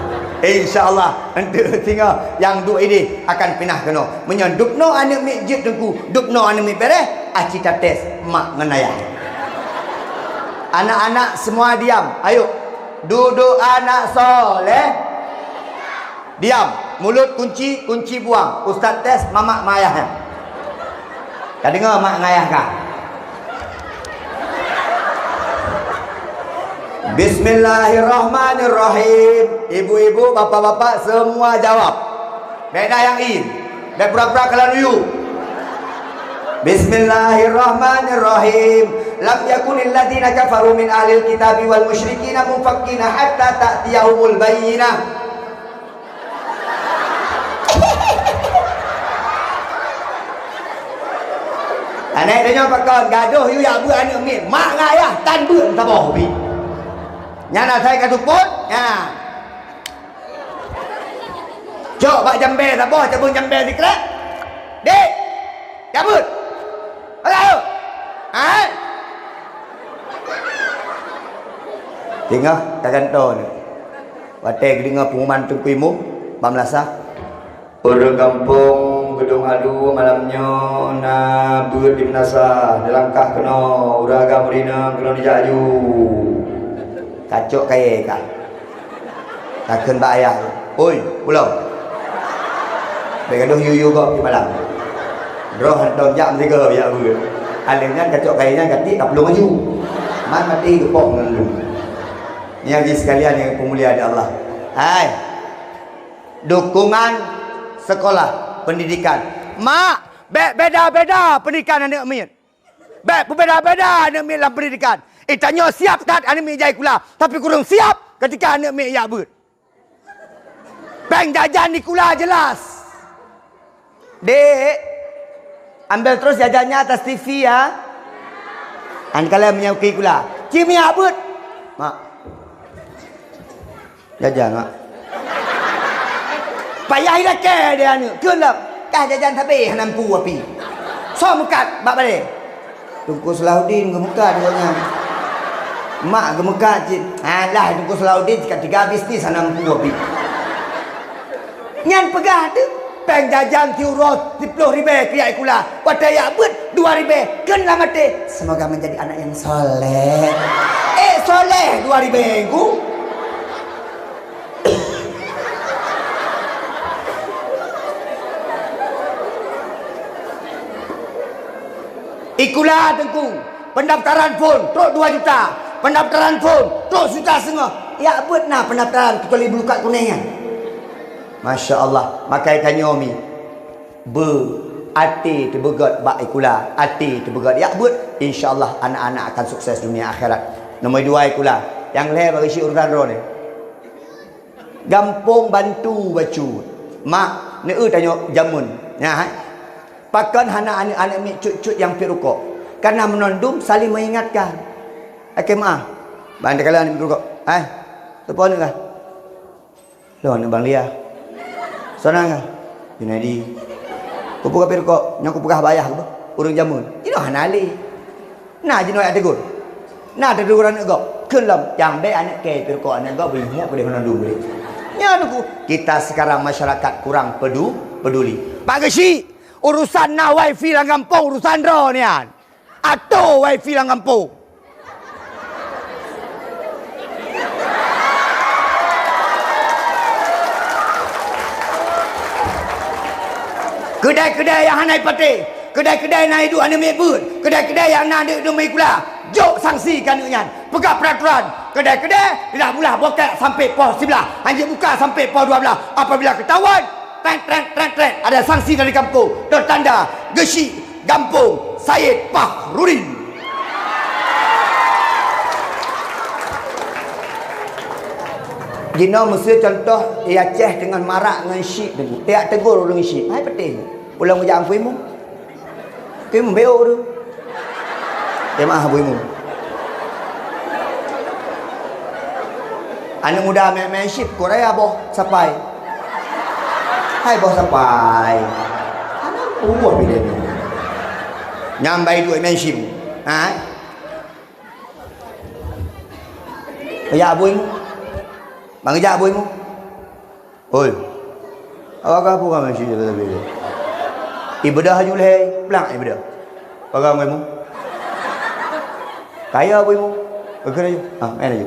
InsyaAllah nanti tinggal yang dua ini akan pindah kena menyendukno anak masjid tengku dukno anak mi pereh acita tes mak ngenayah. Anak-anak semua diam. Ayo duduk anak soleh. Diam. Mulut kunci buang. Ustaz tes mamak mayah. Kau dengar mak ngayah kah? Bismillahirrahmanirrahim. Ibu-ibu, bapak-bapak semua jawab. Beda yang in. Dan pura-pura kalian you. Bismillahirrahmanirrahim. Lam yakunil ladzina kafaru min ahlil kitabi wal musyrikina munfakkina hatta ta'tiyahumul bayyinah. Anak dia pakai gaduh you ya bu anak min. Mak ngayah tan beun tabah bi. Nyana saya katupun, ya. Jok bak jambe tak boh, cabung jambe diklat. Dek. Cabut. Ayo. Ha? Tinggal kaganto ni. Watek dengar pengumuman tengkuimu, Bamlasa. Orang kampung gedung alu malamnya na buat di Menasa, dilangkah kena uraga merina kena dijaju. Kacok kaya kah? Takkan bayar. Oi, pulau. Baik gaduh yu kau di malam. Roh hantam jam 3 ya bu. Alingnya kacok kayaknya ganti tak perlu maju. Mati kepok dengan lu. Ini lagi sekalian yang pemulia ada Allah. Hai. Dukungan sekolah pendidikan. Mak, beda-beda pendidikan anak min. Berbeda-beda anak min dalam pendidikan. Tanya siap tak anak min jai kula, tapi kurang siap ketika anak min ya ber. Bank jajan di kula jelas. Dek, ambil terus jajannya atas TV ya. Kalian menyauki kula. Kimi abut. Mak. Jajan mak. Payah dah ke dia ni. Kelap. Kah jajan tapi nampu api. So mekat bak balik. Tunggu Salahuddin gemuka dia. Mak gemuka cik. Alah tunggu Salahuddin jika 3 bisnis nampu api. Nyan pegah tu. Peng jajan tiurot 10 ribu kriak kula. Pada ya but 2 ribu. Kenlah mati. Semoga menjadi anak yang soleh. Soleh 2 ribu. Ikulah tengku. Pendaftaran pun teruk 2 juta. Pendaftaran pun teruk 1,5 juta. Ya but nah pendaftaran kecuali belukat kuningnya. Masya Allah. Makai tanya Umi. Ati terbegat bak ikula. Ati terbegat. Ya but. InsyaAllah anak-anak akan sukses dunia akhirat. Nombor 2 ikula. Yang lain bagi si urutan roh ni. Gampung bantu bacu. Mak. Ni tanya jamun. Ya. Pakan anak-anak mi cut-cut yang pirukok. Karena menondum saling mengingatkan. Okey maaf. Bandai kalian pirukok. Apa ni lah? Lo ni Bang Lia. Senang ke? Junadi. Kau buka pirukok, nyok buka bayar ke? Urang jamun. Ini hanali. Nah jenuh ada tegur. Nah ada teguran engkau. Kelam yang be anak ke pirukok anak engkau boleh muak boleh menondum boleh. Ya nuku. Kita sekarang masyarakat kurang peduli. Pak Geshi, urusan na wifi lang kampung, urusan ro niyan. Ato wifi lang kampung. Kedai-kedai yang hanai pati, kedai-kedai yang hidup anda mebut, kedai-kedai yang nak hidup mekula, jok sanksikan dengan pegak peraturan. Kedai-kedai tidak boleh buka sampai pos 11, hanya buka sampai pos 12. Apabila ketahuan, tren ada sanksi dari kampung. Tertanda Geshi Kampung Syed Fahrudin. Gino mesti contoh Aceh dengan marak dengan syik tu. Tiap tegur orang syik. Hai penting. Ulang ujang kuimu. Kuimu beo tu. Dia maaf kuimu. Anak muda main syik Korea boh sampai. Hai boh sampai. Anak buah bila ni. Nyambai duit main syik. Ha? Ya abuimu. Bang ejak boy mu. Oi. Awak apa kau masih jaga tapi. Ibadah haju leh, pelang ibadah. Pagang boy mu. Kaya boy mu. Bekerja. Mana je.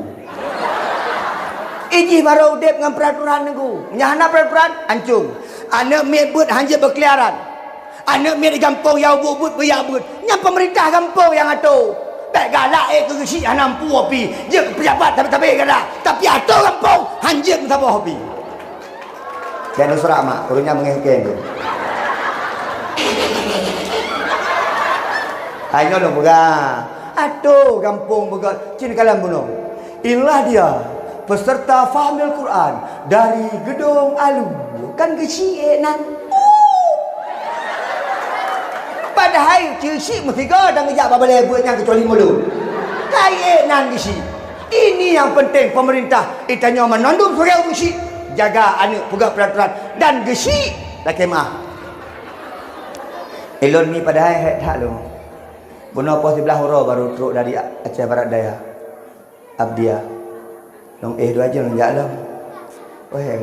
Iji baru dep dengan peraturan aku. Nyahana peraturan ancung. Anak mebut hanya berkeliaran. Anak mebut di kampung yang bubut buyabut. Yang pemerintah kampung yang atur. Tak galak ke Geshi hanam pu api. Je pejabat tapi galak. Tapi atur kampung hanjir sama hobi. Dan nusra mak, kurungnya mengengkeng tu. Hanya lo pegang. Atur kampung begat. Cina kalam bunuh. Inilah dia peserta fahmil Quran dari Gedung Alu. Kan Geshi nan. Padahal cik mesti kau dah ngejak apa boleh buatnya kecuali mulut. Kaya nan di sini. Ini yang penting pemerintah. Itanya menondum sebagai Geshi. Jaga anak pegawai peraturan dan Geshi dah kemah. Elon ni padahal head tak lo. Bunuh pos 11 huruf baru teruk dari Aceh Barat Daya. Abdia. Long tu aja long jak long. Oh ya.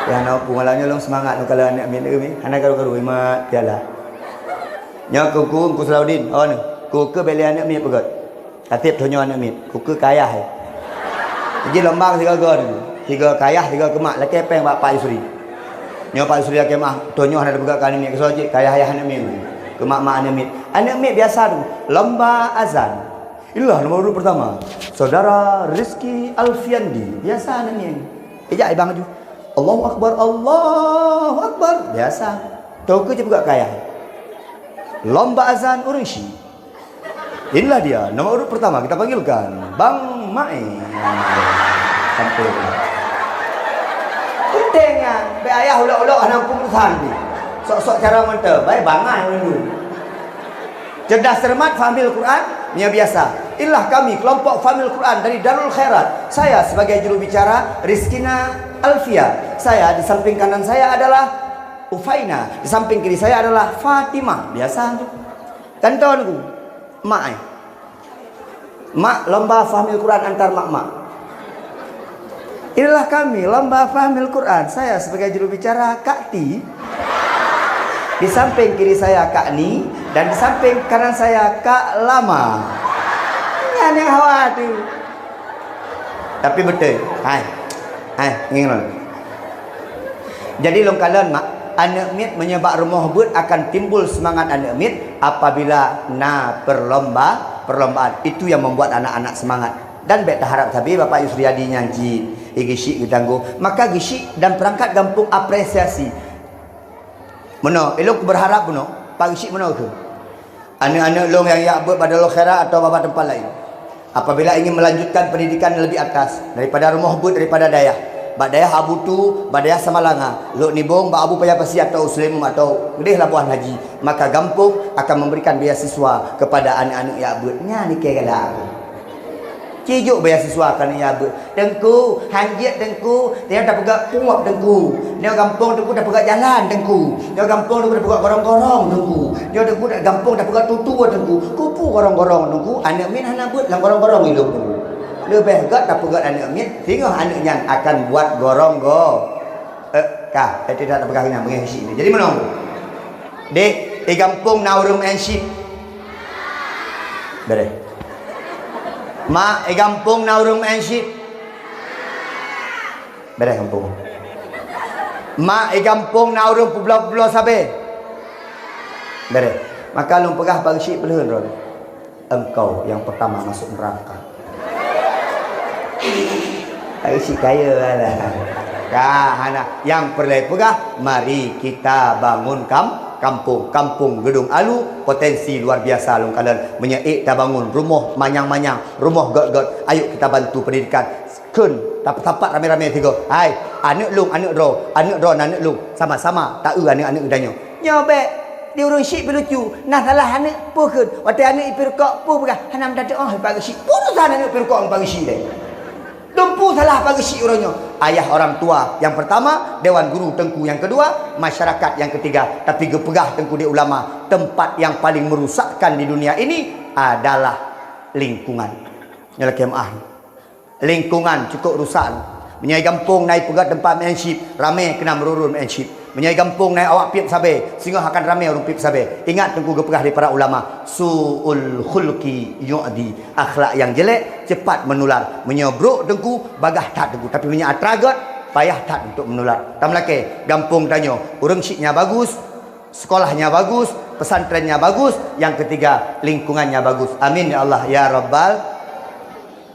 Ya nak pumalanya long semangat long kalau anak min ni. Anak karu-karu imat tialah. Nya kuku Salahuddin oh ni kuku beli anak mi pegat katip thonyo anak mi kuku kaya hai jadi lomba si gagal ni
tiga kayah, tiga kemak. Laki apa yang Pak Yusri? Nyo Pak Yusri kemah, tonyo ada buka kan mi kesoji kayah ayah anak mi. Kemak mak anak mi. Anak mi biasa tu lomba azan. Inilah nomor urut pertama. Saudara Rizky Alfiandi. Biasa anak mi. Ejak ibang maju. Allahu Akbar, Allahu Akbar. Biasa. Tahu ke je buka kayah. Lomba azan orang Syi. Inilah dia nomor urut pertama kita panggilkan Bang Mae. Sampai. Pentingnya, be ayah ulak-ulak anak pengurusan ni. Sok-sok cara mentah, baik bangai dulu. Cerdas cermat faham Al-Quran, nya biasa. Inilah kami kelompok Famil Quran dari Darul Khairat. Saya sebagai juru bicara Rizkina Alfia. Saya di samping kanan saya adalah Ufaina, di samping kiri saya adalah Fatimah. Biasa tu. Kan tahu aku. Mak Mak lomba Famil Quran antar mak-mak. Inilah kami lomba Famil Quran. Saya sebagai juru bicara Kak Ti. Di samping kiri saya Kak Ni dan di samping kanan saya Kak Lama. Yang khawatir. Tapi betul. Hai. Ngingin. Jadi long kalian mak, anak mit menyebab rumah but akan timbul semangat anak mit apabila perlombaan. Itu yang membuat anak-anak semangat. Dan bet harap tapi Bapak Yusriyadi nyanyi gisyik ditangguh. Maka gisyik dan perangkat kampung apresiasi. Mana? Elok berharap mana? Pak gisyik mana ke? Anak-anak long yang buat pada Darul Khairat atau beberapa tempat lain. Apabila ingin melanjutkan pendidikan lebih atas daripada rumah but daripada dayah. Bak dayah abu tu, bak dayah Samalanga. Lok nibong bak abu payah pasi atau Uslim atau gedeh Labuan Haji. Maka kampung akan memberikan beasiswa kepada anak-anak yang buat. Nya ni kira cijuk beasiswa kan ya bu. Dengku, hanjit dengku, dia dah pegak puak dengku. Dia kampung dengku dah pegak jalan dengku. Dia kampung dengku dah pegak gorong-gorong dengku. Dia dengku dah kampung dah pegak tutu dengku. Kupu gorong-gorong dengku. Anak min hana buat lang gorong-gorong hidup dengku. Lebih gat dah pegak anak min, tengok anaknya akan buat gorong-go. Tidak ada pegangnya mengisi ini. Jadi mana? Dek, di kampung naurum enship. Bere. Mak, kampung naurung enship. Beres kampung. Mak, kampung naurung pulau-pulau sabe. Beres. Maka lu pegah bagi syik pelun ron. Engkau yang pertama masuk neraka. Bagi syik kaya lah. Hana yang perlu pegah, mari kita bangun kampung gedung alu potensi luar biasa long kalian menyaik dah bangun rumah manyang-manyang rumah got-got. Ayo kita bantu pendidikan kun tapak-tapak ramai-ramai tiga. Hai anak long anak lung sama-sama tak anak-anak danyo nyobek dia urung syik berlucu nah salah anak pukun waktu anak ipirkok pu begah hanam dadak oh bagi syik pun sana anak ipirkok bagi syik deh dumpu salah bagi syik urangnya. Ayah orang tua yang pertama, Dewan Guru Tengku yang kedua, masyarakat yang ketiga. Tapi gepegah Tengku di ulama, tempat yang paling merusakkan di dunia ini adalah lingkungan. Nyala kemaah. Lingkungan cukup rusak. Menyai kampung naik pegat tempat menship, ramai kena merurun menship. Menyai kampung naik awak pip sabe, sehingga akan ramai orang pip sabe. Ingat Tengku gepegah dari para ulama, su'ul khulqi yu'di. Akhlak yang jelek cepat menular. Menyebruk Tengku bagah tak Tengku, tapi punya atragat payah tak untuk menular. Tam laki kampung tanya, urang syiknya bagus, sekolahnya bagus, pesantrennya bagus, yang ketiga lingkungannya bagus. Amin ya Allah ya Rabbal.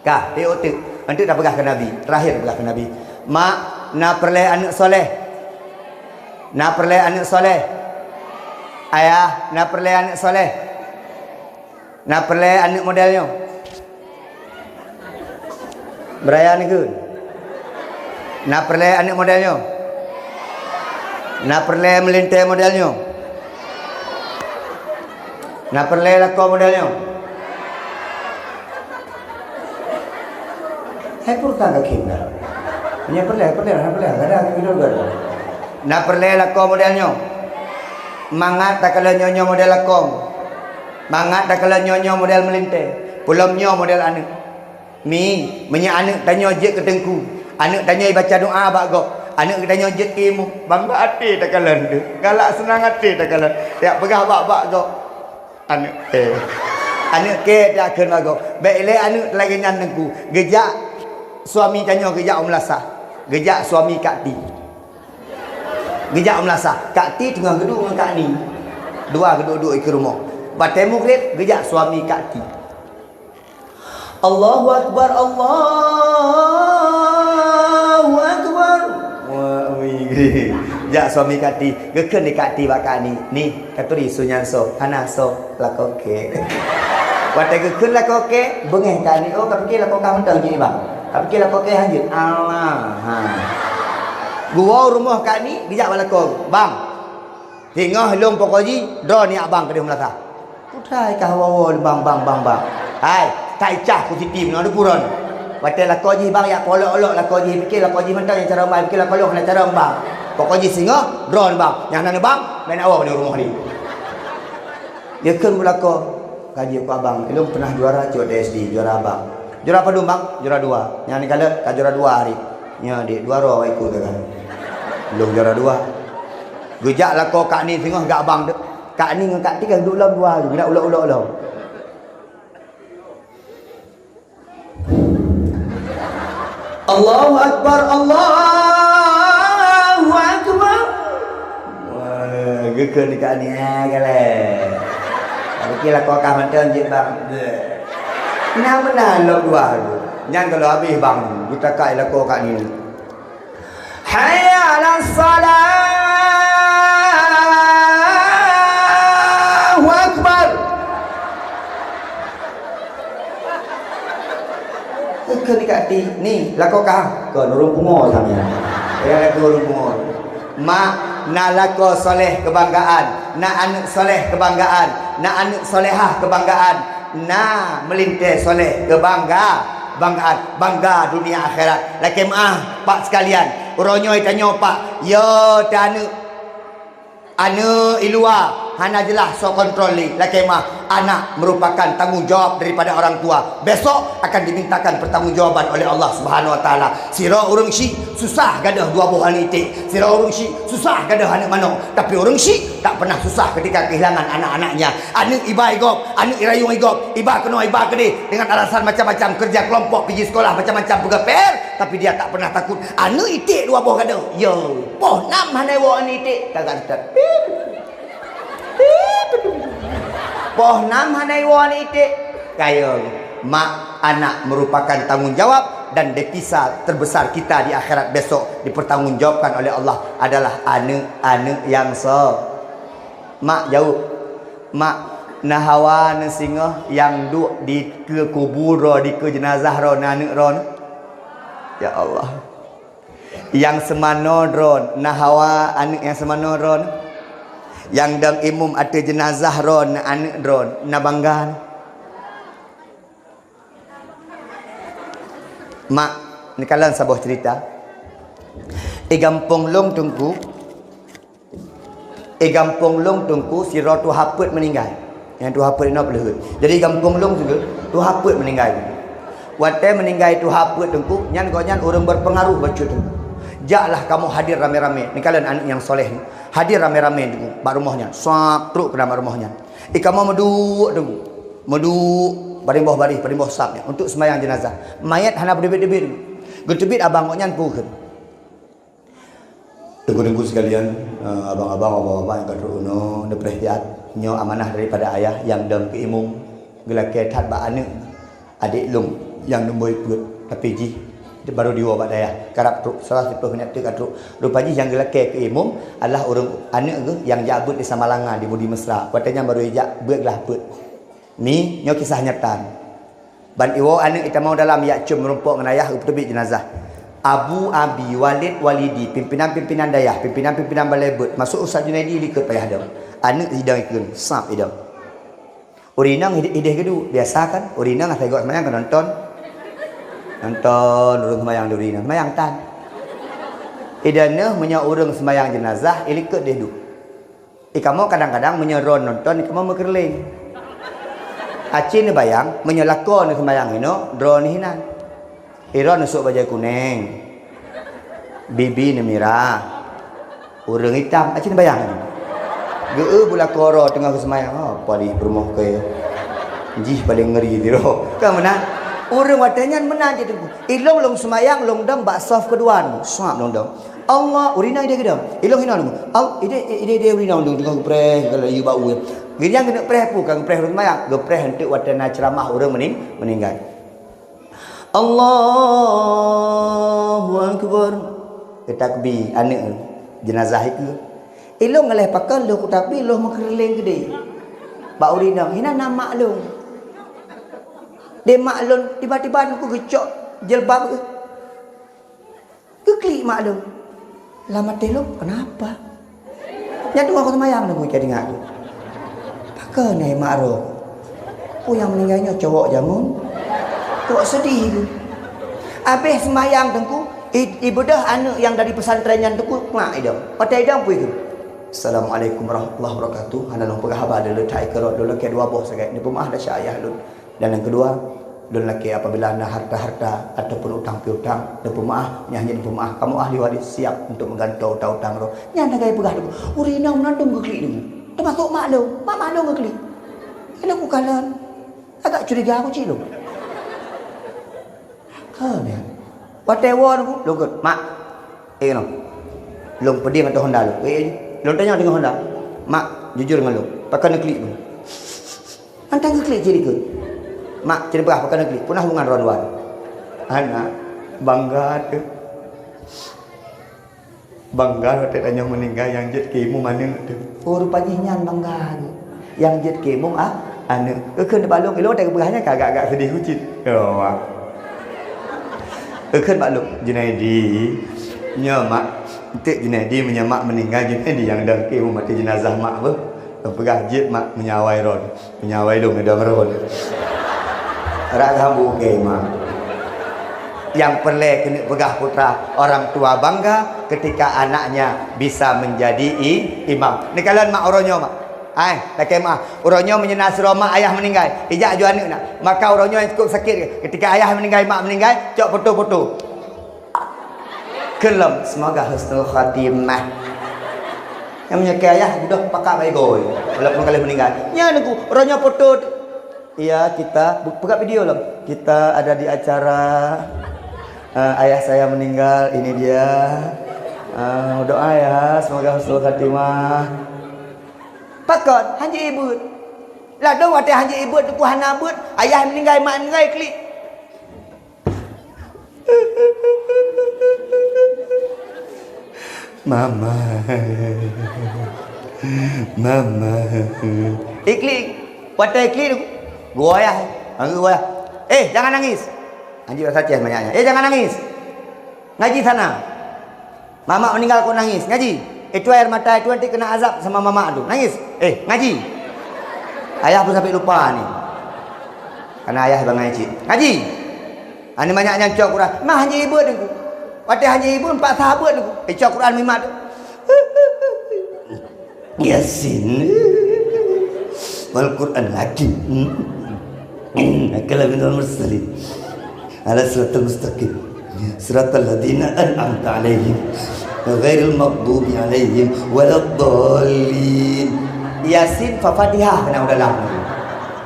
Kah TOT nanti dah pegah ke Nabi, terakhir pegah ke Nabi. Mak nak perle anak soleh. Nak perle anak soleh. Ayah nak perle anak soleh. Nak perle anak modelnya. Beraya ni ke? Nak perle anak modelnya. Nak perle melintai modelnya. Nak perle lakon modelnya. Hai purta ka kinda. Nya perle ada video gada. Na perle lakon modelnya. Mangat tak kala nyonya model lakon. Mangat tak kala nyonya model melintai. Pulamnya model anak. Mi menya anak tanya je ke Tengku. Anak tanya baca doa bak gok. Anak tanya je ilmu. Bangga hati tak kala nde. Galak senang hati tak kala. Tiap pegah bak gok. Anak anak ke tak kena gok. Baik le anak lagi nyan Tengku. Gejak suami tanya kerja Lasah. Gejak suami Kak Ti. Gejak melasa. Kak Ti tengah geduk dengan Kak Ni. Dua geduk-duduk ke rumah. Batai maghrib, gejak suami Kak Ti. Allahu Akbar, Allahu Akbar. Wah, jak suami Kak Ti. Geken ni Kak Ti bakal ni. Ni, katuri sunyan so. Hana so. Lakoke. Batai geken lakoke. Bengeh Kak Ni. Oh, kau fikir lakoke mentang je ni bang. Kau fikir lakoke hanjut. Allah. Ha. Gua rumah Kak Ni, gejak balakong. Bang. Tengah long pokoji, draw ni abang ke dia melata. Putrai kah wawa bang. Hai, tak icah ku siti mana ada puron. Batal lakoji bang ya polok-olok lakoji, fikir lakoji mentang yang cara bang, fikir lakoji nak cara bang. Pokoji singa, draw bang. Yang nang bang, main awak di rumah ni. Dia kan belako kaji ku abang. Elong pernah juara CODSD, juara abang. Juara apa dulu bang? Juara 2. Yang ni kala ka juara 2 hari. Nya dik 2 ro ikut kan. Belum juara 2. Gejak lah kau Kak Ni tengok gak abang dek. Kak Ni dengan Kak Ti kan duduk dalam 2 tu. Nak ulok-ulok. Allahu Akbar, Allahu Akbar. Wah, geken ni Kak Ni kale. Fikirlah kau akan mantan je bang. Nah benar lok 2 tu. Jangan kalau habis bang, kita kai lah kau Kak Ni. Hayya 'alas salat. Ke ni Kak Ti ni lakau kah ke nurung pungo samnya ya ke nurung pungo mak na lakau soleh kebanggaan na anak soleh kebanggaan na anak solehah kebanggaan na melintas soleh banggaan dunia akhirat laki maah pak sekalian uronyo tanya pak ya tanu anu ilua hana jelah so kontroli laki mah anak merupakan tanggungjawab daripada orang tua. Besok akan dimintakan pertanggungjawaban oleh Allah Subhanahu Wa Taala. Sira urang syik susah gadah 2 buah itik. Sira urang syik susah gadah anak mano. Tapi urang syik tak pernah susah ketika kehilangan anak-anaknya. Anak iba igop, anak irayung igop, iba kena iba kede dengan alasan macam-macam, kerja kelompok, pergi sekolah macam-macam pegaper, tapi dia tak pernah takut. Anak itik 2 buah gadah. Yo, poh nam hanai wa itik. Kagak start. Poh nam hanai wan itik kaya mak anak merupakan tanggungjawab dan devisa terbesar kita di akhirat besok dipertanggungjawabkan oleh Allah adalah anak-anak yang mak jauh mak nahawa singa yang duk di ke kubur di ke jenazah ro anak ron ya Allah yang semano ron nahawa anak yang semano ron yang dang imum ada jenazah ron anak ron na banggan mak ni kalan sebuah cerita gampung long tungku si rotu haput meninggal yang tu haput nak pelehut jadi gampung long juga tu haput meninggal watai meninggal tu haput tungku nyan gonyan orang berpengaruh baca tu jaklah kamu hadir rame-rame ni kalian anak yang soleh ni hadir rame-rame tunggu bak rumahnya sak truk ke dalam rumahnya kamu meduk baring bawah sapnya untuk sembahyang jenazah mayat hana berdebit-debit getebit abang nyan pukeun tunggu sekalian abang-abang yang kadru uno neprehtiat nyo amanah daripada ayah yang dam ke imum gelake tat ba anak adik lung yang nomboi put tapi ji baru diwa bak daya karap truk salah 10 minit tu kadru rupanya yang gelake ke imum adalah orang anak ke yang jabut di Samalanga di Budi Mesra katanya baru ijak beuglah put ni nyo kisah nyata ban iwo anak kita mau dalam ya cum merumpuk dengan ayah utubit jenazah Abu Abi Walid Walidi pimpinan dayah pimpinan balebut masuk Ustaz Junaidi likut payah dah anak hidang ikun sap hidang urinang hidih gedu biasa kan urinang saya gak semayang kan nonton urang semayang urinang semayang tan idana punya urang semayang jenazah ilikut dia du kamu kadang-kadang menyeron nonton kamu mekerling acin bayang menyelakon semayang ino drone hinan iron nusuk baju kuning bibi ni merah urang hitam acin bayang geu bula koro tengah semayang apa di rumah ke jih paling ngeri diro ka mana Urang watanya menang je tengku. Ilong long semayang long dang bak saf kedua tu. Suap long dang. Allah urina dia gedam. Ilong hina tu. Ide urina long tengah preh kalau you bau. Giriang kena preh pu kang preh semayang. Go preh hentik watana ceramah urang meninggal. Allahu akbar. Ketakbir anak jenazah itu. Ilong ngalih pakal lo takbir lo makerling gede. Bak urina hina nama long. Dia maklum tiba-tiba aku gecok jilbab ke. Keklik maklum. Lama telo kenapa? Nyatu aku semayang nak jadi ngak. Pakar ni makro. Oh yang meninggalnya cowok jamun. Kok sedih tu. Habis semayang tengku, ibadah anak yang dari pesantrennya tengku mak ida. Patai ida pui ke. Assalamualaikum warahmatullahi wabarakatuh. Hana long pegah habar dulu tai kerot dulu ke dua boh sangat. Ni pemah dah syayah dulu. Dan yang kedua, dan laki apabila anda harta-harta ataupun utang piutang, dan pemaaf, nyanyi pemaaf, kamu ahli waris siap untuk menggantung utang roh. Nyan dah gaya pegah dulu. Urina menandung ke klik dulu. Termasuk mak maklum ke klik. Kenapa aku kalah? Agak curiga aku cik lu. Kan ya. Whatever aku, lu kot, mak. No. Lu pedih dengan Honda lu. Lu tanya dengan Honda. Mak, jujur dengan lu. Pakai nak klik dulu. Antang ke klik jadi kot. Mak cerita berapa pakai negeri punah hubungan ron-wan. Anak bangga tu. Bangga tu tanya meninggal yang jet kemu mana tu. Oh rupanya nyan bangga tu. Yang jet kemu anak. Keun balung ilo tak berahnya agak-agak sedih kucit. Oh mak. Keun balung Junaidi. Nya mak. Entik Junaidi menyamak meninggal Junaidi yang dah kemu mati jenazah mak apa. Pegah jet mak menyawai ron. Menyawai dong dah ron. Raga buke mak. Yang perlu kena pegah putra orang tua bangga ketika anaknya bisa menjadi imam. Ni kalian mak oronyo mak. Tak kemah. Oronyo menyenas rumah ayah meninggal. Ijak ju anak nak. Maka oronyo yang cukup sakit ketika ayah meninggal, mak meninggal, cok foto-foto. Kelem semoga husnul khatimah. Yang menyakit ayah sudah pakak baik goy. Walaupun kali meninggal. Ya niku oronyo foto. Iya kita buka video lah. Kita ada di acara ayah saya meninggal. Ini dia. Doa ya semoga husnul khatimah. Pakot hanya ibu. Lah dong wate hanya ibu tu hana but. Ayah meninggal mak meninggal klik. Mama. Mama. Iklik. Wate iklik tu. Goyah, goyah. Jangan nangis. Anjir saja banyaknya. Jangan nangis. Ngaji sana. Mama meninggal kau nangis. Ngaji. Itu air mata itu nanti kena azab sama mama tu. Nangis. Ngaji. Ayah pun sampai lupa ni. Karena ayah bang ngaji. Ngaji. Ani banyaknya cok Quran. Mah hanya ibu tu. Waktu hanya ibu 4 sahabat tu. Cok Quran mimat tu. Yasin. Wal Quran hakim. Kalam minal mursalin ala siratal mustaqim siratal ladzina an'amta 'alaihim ghairil maghdubi 'alaihim waladdallin. Yasin fa Fatihah kena udah lama.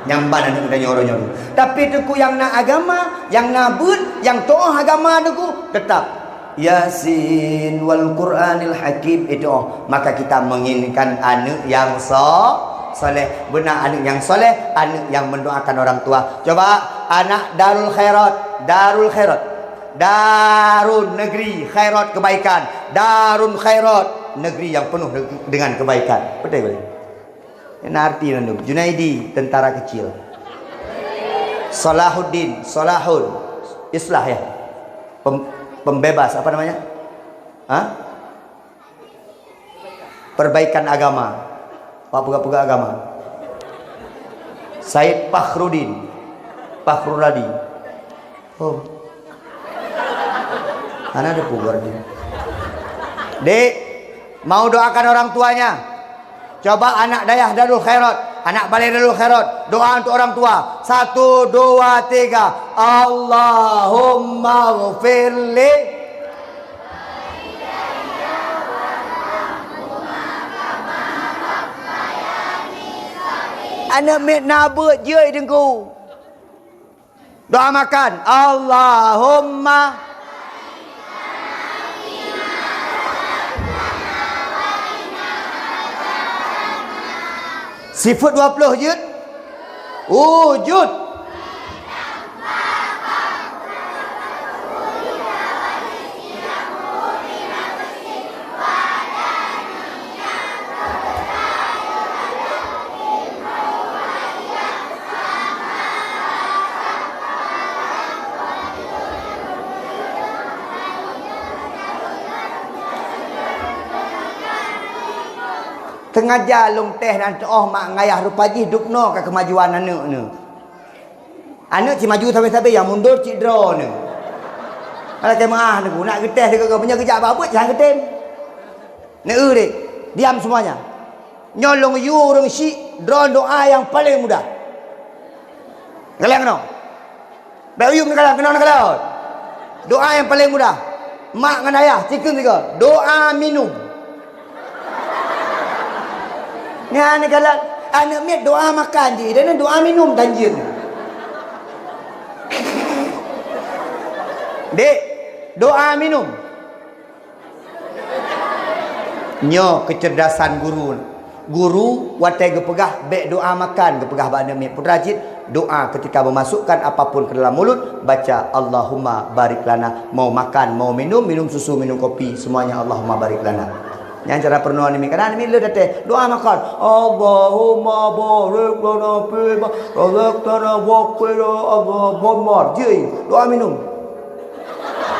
Nyamban anu udah nyoro-nyoro. Tapi tuku yang nak agama, yang nabut, yang to'ah agama tuku tetap Yasin wal Qur'anil Hakim itu. Maka kita menginginkan anak yang soleh, benar anak yang soleh, anak yang mendoakan orang tua. Coba anak Darul Khairat, Darul Khairat, Darul negeri khairat kebaikan, Darul Khairat negeri yang penuh dengan kebaikan. Betul betul. Ini arti nanti. Junaidi tentara kecil. Salahuddin, Salahun, Islah ya. Pembebas apa namanya? Perbaikan agama. Pegawai agama. Said Fakhrudin, Fakhruladi. Oh, mana ada pugar dia? Dek, mau doakan orang tuanya. Coba anak dayah Darul Khairat, anak balai Darul Khairat, doa untuk orang tua. 1, 2, 3. Allahumma ghfirli. Anak mek nabut je dengku. Doa makan. Allahumma Sifat 20 Jud. Wujud. Tengah jalung teh dan oh mak ngayah rupaji dukno ke kemajuan anak ni. Anak cik maju sampai-sampai yang mundur cik draw ni. Kalau jemaah ni nak geteh dia kau punya kejap apa jangan getem. Ni dek. Diam semuanya. Nyolong you orang syik draw doa yang paling mudah. Kalian kena. Baik you kena kena. Doa yang paling mudah. Mak dengan ayah cikun juga. Doa minum. Ni anak kalau anak mit doa makan je dan doa minum tanjir. Dek, doa minum. Nyo kecerdasan guru. Guru watai gepegah bek doa makan gepegah ba anak mit. Putra cid doa ketika memasukkan apapun ke dalam mulut baca Allahumma barik lana. Mau makan, mau minum, minum susu, minum kopi, semuanya Allahumma barik lana. Yang cara pernah ni kan ni le date doa makan Allahumma barik lana fi ma razaqtana wa qina Allahumma je doa minum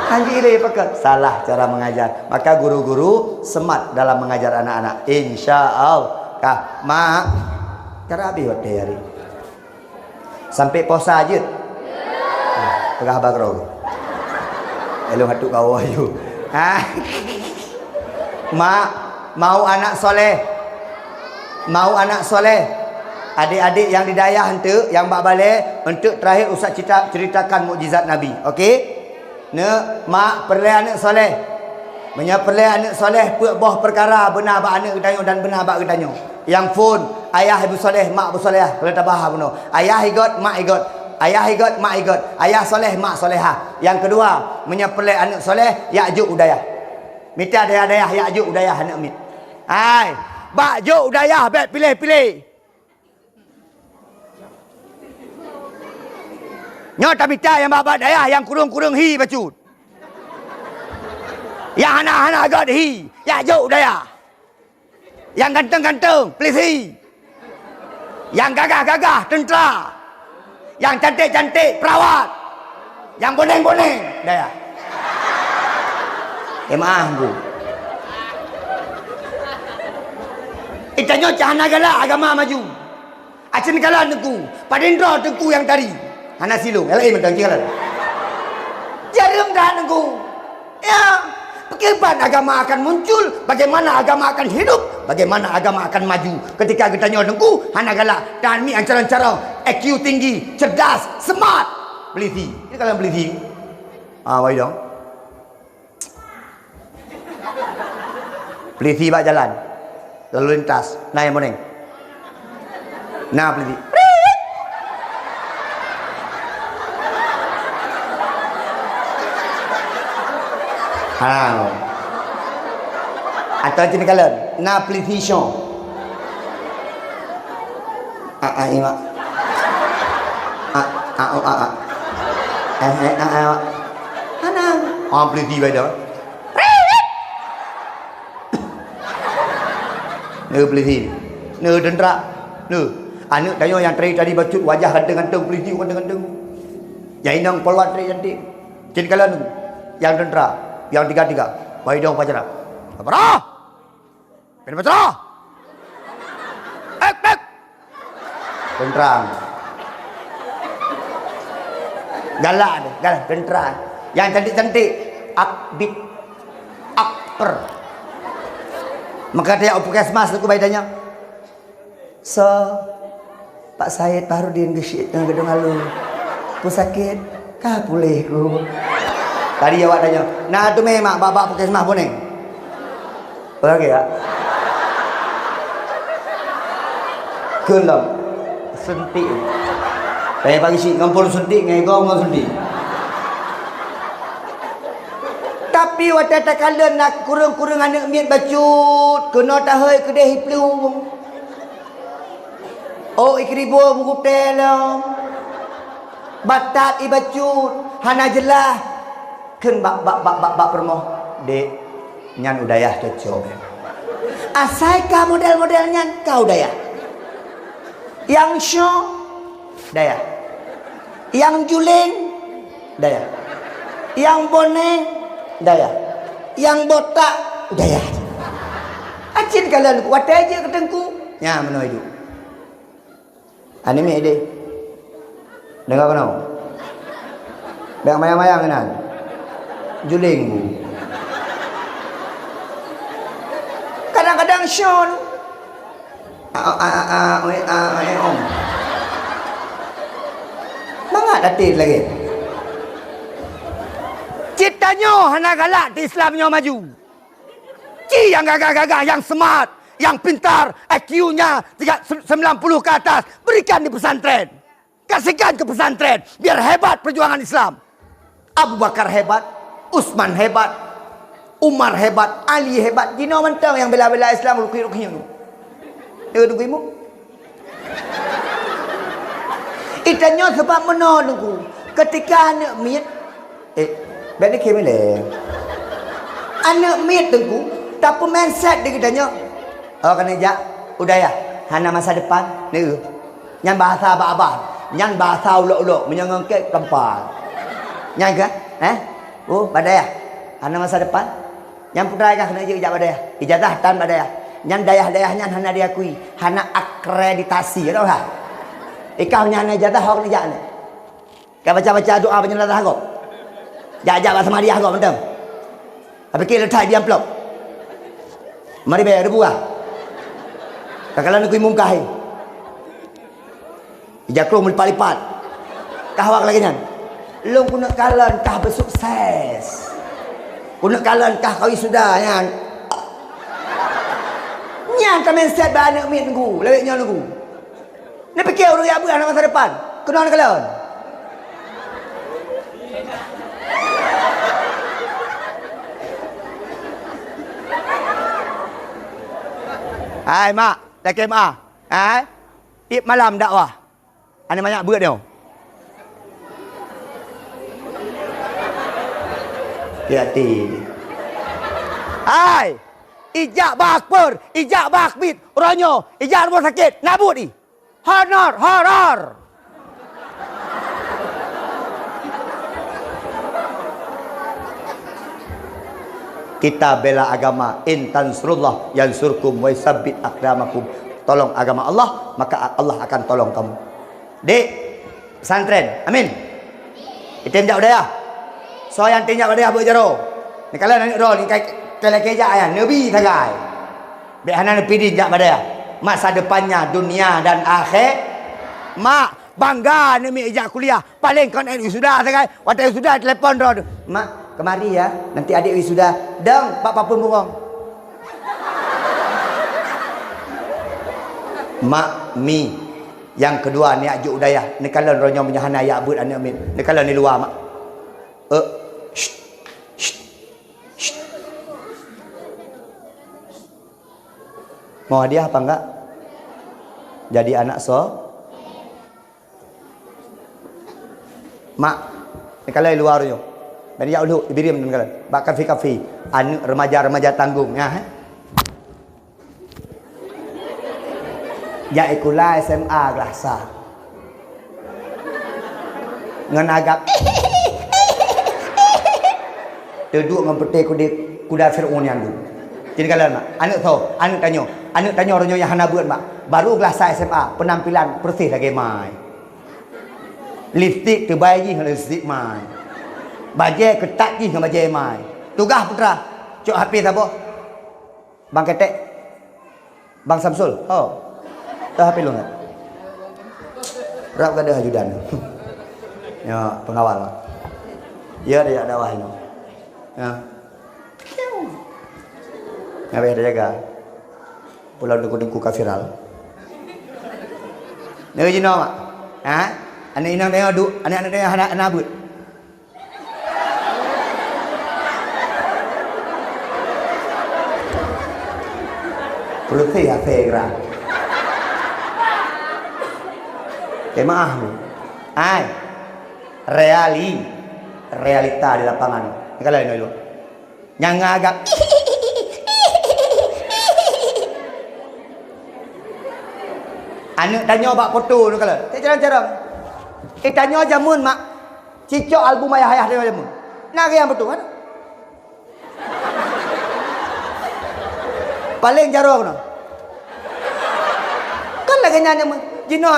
anjir dia pakai salah cara mengajar. Maka guru-guru semat dalam mengajar anak-anak insyaallah. Kah mak cara habis waktu hari sampai puasa je tengah bagro elok hatuk kau ayu mak mau anak soleh, mau anak soleh. Adik-adik yang di dayah hente, yang bak balik, untuk terakhir Ustaz ceritakan mukjizat Nabi. Okey? Ne mak perle anak soleh. Menya perle anak soleh buah perkara benar bak anak gedanyo dan benar bak gedanyo. Yang phone ayah ibu soleh, mak ibu soleh. Kalau tabah benar. Ayah igot, mak igot. Ayah igot, mak igot. Ayah soleh, mak solehah. Yang kedua, menya perle anak soleh, ya'juj udayah. Mita dayah ya'juj udayah anak mit. Hai, bak juk udayah bet pilih-pilih. Nyo tak mita yang bak dayah yang kurung-kurung hi bacut. Yang anak-anak agak hi, ya'juj udayah. Yang ganteng-ganteng, please hi. Yang gagah-gagah, tentera. Yang cantik-cantik, perawat. Yang boneng-boneng, dayah. Maaf bu. Itanyo cahana galak agama maju. Acin galak tengku. Padindra tengku yang tari. Hana silung. Elai mentang cikalan. Jarum dah tengku. Ya. Bagaimana agama akan muncul? Bagaimana agama akan hidup? Bagaimana agama akan maju? Ketika kita nyo tengku, hana galak. Dan mi ancara-ancara. IQ tinggi, cerdas, smart. Peliti. Ini kalian peliti. Wai dong. Peliti bak jalan lalu lintas naik morning nah peliti atau jenis kalian nah peliti show imak peliti bak jalan ne peliti, ne tentera, ne anak dayo yang tadi bacut wajah ganteng-ganteng peliti ganteng-ganteng. Yang inang pelawat cantik. Jadi kalian yang tentera, yang tiga-tiga, bayi dong pacaran. Apa? Kena pacaran. Ek. Tentera. Galak tentera. Yang cantik-cantik, akbit, akper. Maka dia Puskesmas aku baidanya. So Pak Said Baharudin gesit dengan gedung alu. Ku sakit, kah pulih ku. Tadi awak tanya, nah tu memang bapak Puskesmas pun ni. Okey ya. Kelam sentik. Saya pagi si ngampun suntik ngai gong ngau suntik. Tapi waktu tak kala nak kurung-kurung anak miat bacut kena tahai kedai hiplu. Oh ikribo mengutela. Batat ibacut hana jelah ken bak permoh dek nyan udayah cocok. Asai ka model-modelnya kau daya. Yang show daya. Yang juling daya. Yang boneng daya. Yang botak daya. Acin kalian kuat aja ketengku. Ya mana hidup. Anime ide. Dengar kau? Bang mayang-mayang kan? Juling. Kadang-kadang Sean. Om. Mangat datin lagi. Citanya hana galak di Islamnya maju. Ci yang gagah-gagah, yang smart, yang pintar, IQ-nya 90 ke atas, berikan di pesantren. Kasihkan ke pesantren biar hebat perjuangan Islam. Abu Bakar hebat, Utsman hebat, Umar hebat, Ali hebat. Dino mentang yang bela-bela Islam ruki-ruki tu. Dia tungguimu. Itanya sebab mana tunggu. Ketika anak miat baik ni kemele. Anak miat tunggu, tapi mindset dia kitanya. Oh kena jak, udah ya. Hana masa depan ni. Yang bahasa abah-abah, yang bahasa ulok-ulok, menyangangket kempal. Yang ke? Oh, badai ya. Hana masa depan. Yang putera kah kena ijazah badai ya. Ijazah tan badai ya. Yang dayah-dayahnya hana diakui, hana akreditasi, tahu tak? Ikau hana ijazah hok ni jak ni. Kau baca-baca doa penyelesaian kau. Jak-jak bahasa Mariah kau betul. Apa kira letak di amplop. Mari bayar ribu ah. Kakalan aku mungkah. Ijakro melipat-lipat. Kahwak lagi nyan. Long kuna kalan kah bersukses. Kuna kalan kah kau sudah nyan. Nyan kami set ba anak mit nunggu, lewek nyan nunggu. Ni fikir orang ya anak masa depan. Kena kalan. Hai mak, dah kema. Hai. Ip malam dakwah. Ana banyak berat dia. Hati. Hai. Ijak bakper, ijak bakbit, ronyo, ijak rumah sakit, nabut ni. Horor. Kita bela agama, in tansurullah yansurkum wa yusabbit aqdamakum. Tolong agama Allah, maka Allah akan tolong kamu. Dek, pesantren. Amin. Item jak udaya. So yang tinjak udaya berjaro. Ni kalau nak ro ni kai keja ya, nabi tagai. Be hanan pidin jak badaya. Masa depannya dunia dan akhir. Mak bangga ni mi ijak kuliah. Paling kon NU sudah tagai. Waktu sudah telefon ro. Mak, kemari ya. Nanti adik wisuda. Dang, Pak Papun burung. Mak mi yang kedua ni ajuk udayah. Ni kalau ronyo punya hana ya abut anak min. Ni kalau ni luar mak. Mau hadiah apa enggak? Jadi anak mak. Ni kalau luar ronyo. Bani ya ulu ibirim dan kalian. Bakal kafe. Anak remaja-remaja tanggung ya. Ya ikula SMA glasa. Ngan agak. Duduk dengan peti kuda Fir'aun yang dulu. Jadi kalian mak, anak tanya orangnya yang hana buat mak. Baru glasa SMA, penampilan bersih lagi mai. Lipstick terbaik dengan lipstick mai. Bajai ketat je dengan bajai mai. Tugas putra. Cok HP siapa? Bang Ketek. Bang Samsul. Oh. Tahu HP lu enggak? Rap kada ajudan. Ya, pengawal. Ya dia ada wahyu. Ya. Ngawe ada jaga. Pulau dengku kafiral. Nego jino mak. Ha? Anak inang tengok duk, anak-anak tengok anak but. Perlu saya gerak. Maaf. Ai. Realita di lapangan. Kalau ini dulu. Yang agak anak tanya bak foto tu kalau. Tak jarang-jarang. Tanya jamun mak. Cicok album ayah-ayah dia jamun. Nak yang betul kan? Paling jarang no. Kan lagi nyanyi mun. Jino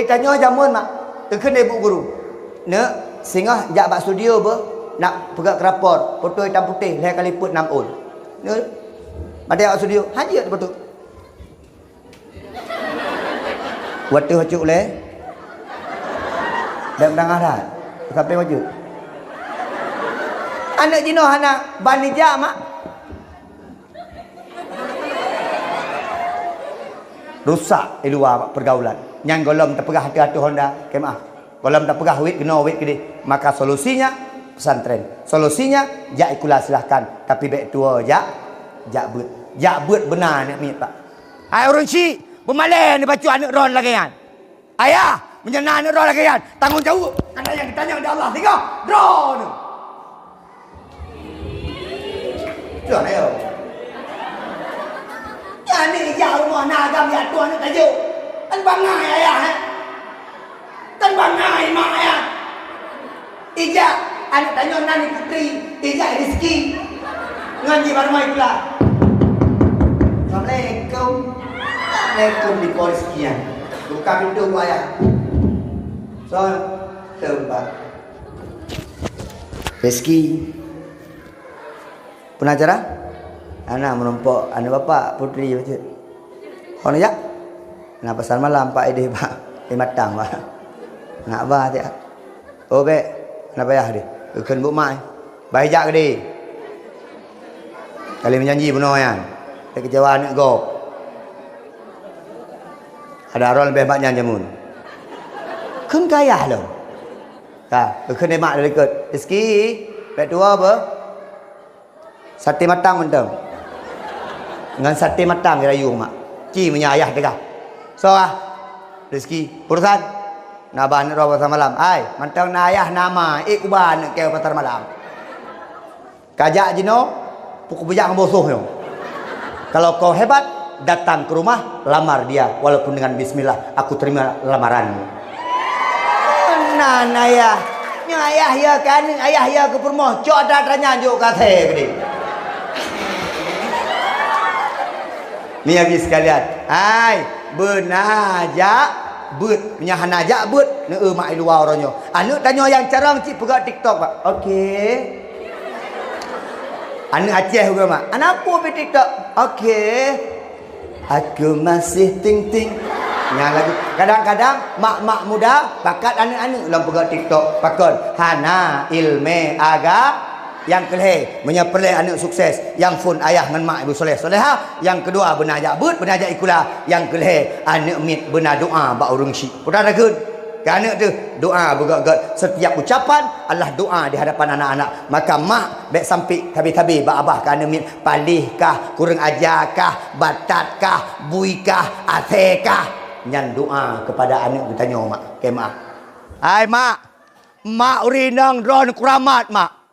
tanya jamun mak. Tekun ibu guru. Nak singgah jak bak studio ber. Nak pegang kerapor. Foto hitam putih. Leher kaliput 6 on. Nak. Ada bak studio. Haji betul. Waktu hacuk le. Dan menengah dah. Sampai wajib. Anak jino anak banija mak. Rusak di luar pergaulan. Yang golom terpegah hati-hati Honda. Kemah. Golom terpegah wit kena wit gede. Maka solusinya pesantren. Solusinya jak ikulah silahkan. Tapi baik tua jak but. Jak but benar nak mit pak. Hai orang si. Bermalam ni baca anak ron lagi kan. Ayah, menyenang anak ron lagi kan. Tanggung jawab. Anak yang ditanya oleh Allah. Tengok, ron. Tuan ayo. Ya ni jauh rumah nagam ya tuan nak tajuk. Kan bangai ayah. Kan bangai mak ayah. Ijak, anak tanya nani putri. Ijak rezeki. Ngaji baru mai pula. Assalamualaikum. Assalamualaikum di Polisian. Buka pintu ayah. So, tempat. Rezeki. Penacara? Anak menumpuk anak bapak putri macam. Orang ya? Nak pasal malam pak ide pak. Matang pak. Nak bah dia. Oh be, nak payah dia. Ken bu mai. Baik jak dia. Kali menjanji benar kan. Dia kecewa nak go. Ada orang lebih banyak jamun. Ken kaya loh. Tak, ken dia mak dia ikut. Rezeki, baik tua apa? Sate matang mentang. Dengan sate matang dia rayu mak. Ci punya ayah dia. So rezeki urusan nak ban ro pasar malam. Ai, mentang na ayah nama kuban ke pasar malam. Kajak jino pukul bejak bosoh yo. Kalau kau hebat datang ke rumah lamar dia walaupun dengan bismillah aku terima lamaranmu. Nah ayah. Nya ayah ya kan ayah ya ke permoh cok ada tanya juk kate gede. Ni habis sekalian. Hai, benajak but, punya hanajak but, ne mak luar orangnya. Anu tanya yang carang cik pegang TikTok pak. Okey. Anu Aceh juga mak. Anak apa pe TikTok? Okey. Aku masih ting-ting. Yang lagi kadang-kadang mak-mak muda bakat anak-anak dalam pegang TikTok. Pakon hana ilme aga yang kelih menyepelih anak sukses, yang fun ayah dengan mak ibu soleh soleha, yang kedua benar but benar ikulah, yang kelih anak mit benar doa bak urung syik. Putar dah anak tu doa bergat-gat setiap ucapan Allah doa di hadapan anak-anak. Maka mak baik sampai tabi-tabi bak abah ka anak mit palihkah, kurang ajarkah, batatkah, buikah, atekah, nyan doa kepada anak bertanya mak. Ke mak. Hai mak. Mak urinang ron kuramat mak.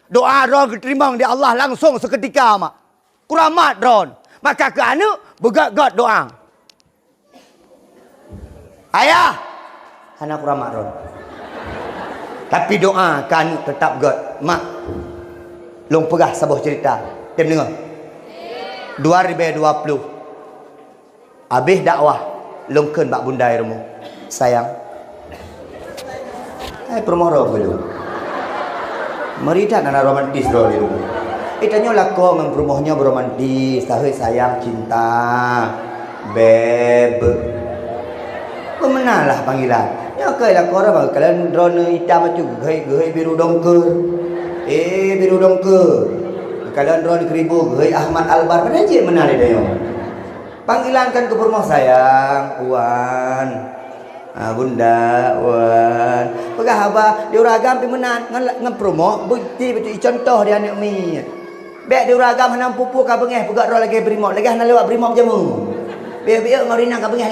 Doa ron diterima di Allah langsung seketika mak. Kuramat ron. Maka ke anak bergat-gat doa. Ayah, anak kuramat ron. Tapi doa ke anak tetap gat. Mak, long pegah sebuah cerita. Tim dengar. 2020. Habis dakwah, long ken bak bundai remu. Sayang. Hai permohon dulu. Meridak nana romantis dulu. Tanya lako dengan perumohnya beromantis, tahu sayang cinta, beb. Pemenalah panggilan. Ya kai lako orang kalian drone hitam macam gehai biru dongker. Biru dongker. Kalian drone keribu gehai Ahmad Albar mana je menari dia. Panggilan kan ke perumoh sayang, Puan. Bunda wan pegah abah diuragam pi menan ngan promo bukti betul contoh dia anak mi bek diuragam hanam pupu ka bengeh pegak ro lagi brimo lagi hana lewat brimo jamu biar ngorina ka bengeh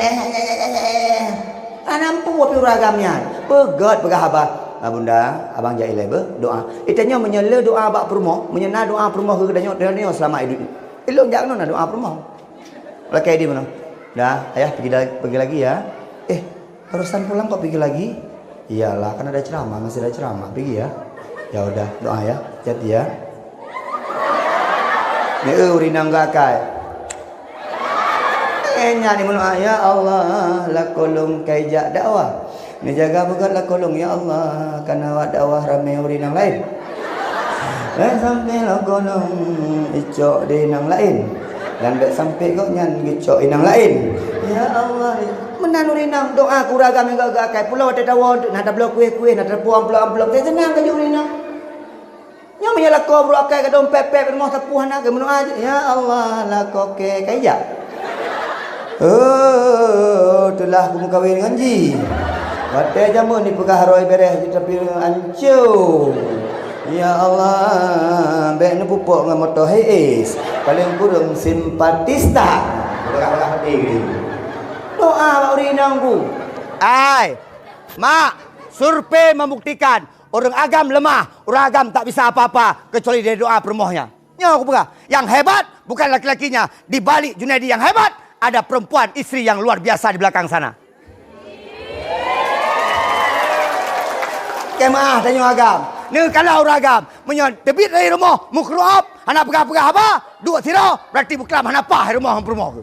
hanam pupu pi uragamnya pegat pegah abah bunda abang jai lebe doa itanya menyele doa abak promo menyena doa promo ke danyo danyo selama hidup ilung jak nona doa promo lagi di mana dah ayah pergi lagi ya barusan pulang kok pergi lagi? Iyalah, kan ada ceramah, masih ada ceramah. Pergi ya. Ya udah, doa ya. Hati ya. Ni urina ngakai. Nyanyi mulu ya Allah, la kolong kaijak dakwah. Ni jaga begat la kolong ya Allah, karena wa dakwah rame urina lain. Sampai la kolong icok di nang lain. Dan dek sampai kok nyan gicok inang lain. Ya Allah, menanuri nang doa kuragam yang gak kai pulau ada dawa nada blok kue nada puang blok teh senang ke juri nang. Nya menyala ko bro kai ke dompet pep rumah tepuhan ke menu aja. Ya Allah, la ko ke kaya. Itulah aku mau kawin dengan ji. Wate jamu ni pegah roi beres tapi ancur. Ya Allah, bek nu pupuk dengan motor Hiace. Paling kurang simpatista. Pegah hati. Doa Pak Urinang bu. Mak, survei membuktikan orang agam lemah, orang agam tak bisa apa-apa kecuali dari doa permohnya. Ya aku pegah. Yang hebat bukan laki-lakinya. Di balik Junaidi yang hebat ada perempuan istri yang luar biasa di belakang sana. Kemah tanya agam. Ni kalau orang agam menyon debit dari rumah mukruab, anak pegah-pegah apa? Dua tiro berarti buklam anak pah rumah permoh.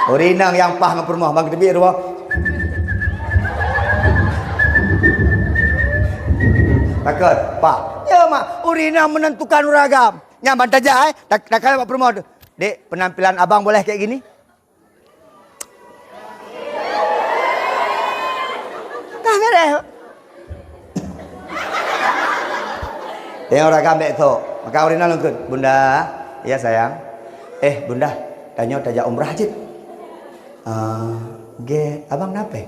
Urinang yang pah dengan permoh bang debit rumah. Takut, Pak. Ya mak, urinang menentukan uragam. Nyaman saja dah kalau Pak permoh. Dek, penampilan abang boleh kayak gini? Dah beres. Tengok uragam bek tu. Maka urinang lengkut. Bunda, ya sayang. Bunda, tanya tajak umrah je. Abang nape?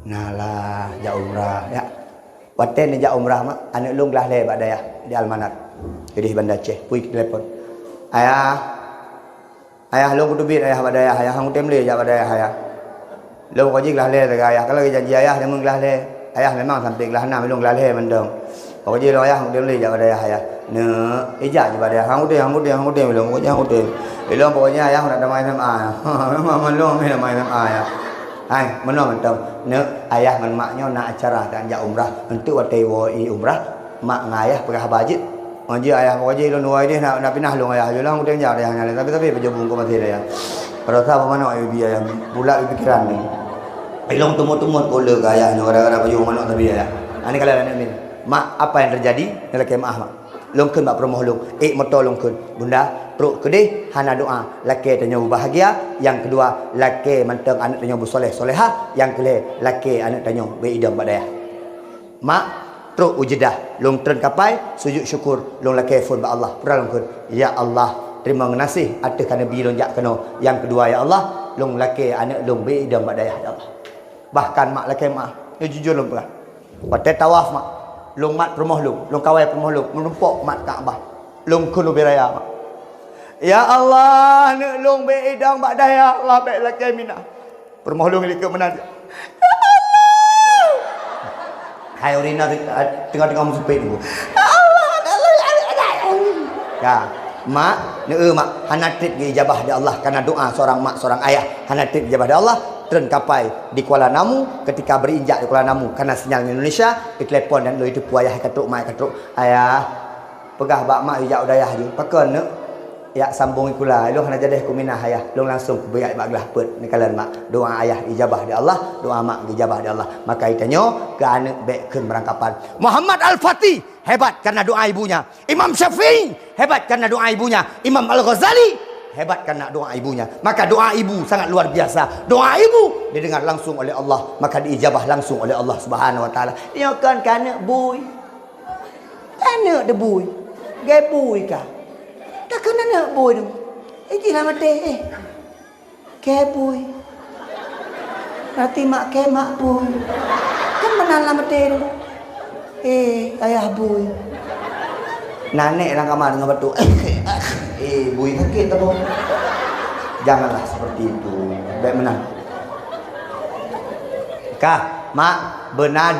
Nalah jak umrah ya. Waten jak umrah mak anak lung lah le badaya di Almanat. Jadi Bandar Aceh, pui telefon. Ayah lung kudubit ayah badaya, ayah hang tem le jak badaya ayah. Lung kajik lah le dengan ayah. Kalau janji ayah dia menglah le. Ayah memang sampai kelas 6 lung lah le mendong. Kau je lo ayah hang tem le jak badaya ayah. Ne, ijak je badaya hang utem lung kajak hang utem. Ilong pokoknya ayah nak damai SMA. Memang melong ni damai SMA ya. Hai, mana mentang. Nek ayah dengan maknya nak acara kan jak umrah. Untuk watai woi umrah, mak ngayah pegah bajit. Ngaji ayah pokoknya ilong nuai dia nak pindah long ayah. Jelang utem jak ayah nyale. Tapi berjubung ko mati dia. Pada tahu mana ayah biaya bulat pikiran ni. Ilong tumut-tumut kola ke ayah ni gara-gara berjubung mana tapi ayah. Ani kalau anak ni. Mak apa yang terjadi? Dalam kemah mak. Longkun bak promoh long. Motor longkun. Bunda Teruk kedih hana doa laki tanya bahagia, yang kedua laki manteng anak tanya bersoleh solehah, yang kelih laki anak tanya beridam badaya. Mak teruk ujedah long tren kapai sujud syukur long laki phone ba Allah pura long kun ya Allah terima ngasih atas kana bi long jak kena. Yang kedua ya Allah long laki anak long beridam badaya ya Allah. Bahkan mak laki mak dia jujur long pura pada tawaf mak long mat promoh long kawai promoh long menumpuk mat Kaabah long kun beraya mak. Ya Allah, nak long be idang bak daya Allah baik laki minah. Permoh long likut menan. Ya Allah. Hai urina tengah-tengah musipit tu. Ya Allah. Ya, mak, mak hanatit ge ijabah di Allah karena doa seorang mak seorang ayah. Hanatit ijabah di Allah tren kapai di Kuala Namu ketika berinjak di Kuala Namu karena sinyal Indonesia di telepon dan lo itu puayah katruk mak katruk ayah pegah bak mak ijak udayah je pakon ne ya sambung ikula lu hana jadi aku minah ayah lu langsung berat bak gelah put ni kalan mak doa ayah ijabah di Allah doa mak ijabah di Allah maka itanyo ke anak bekkeun merangkapan Muhammad Al-Fatih hebat karena doa ibunya, Imam Syafi'i hebat karena doa ibunya, Imam Al-Ghazali hebat karena doa ibunya. Maka doa ibu sangat luar biasa. Doa ibu didengar langsung oleh Allah, maka diijabah langsung oleh Allah Subhanahu wa taala. Dia kan kana bui. Kana de bui. Gai bui ka. Tak kena nak bui tu. Ijilah mati Keboy. Berarti mak kemak boy. Kan menalam betul. Ayah boy. Nanek lang kamar dengan batu. Boy sakit apa? Janganlah seperti itu. Baik menang. Kah, mak benar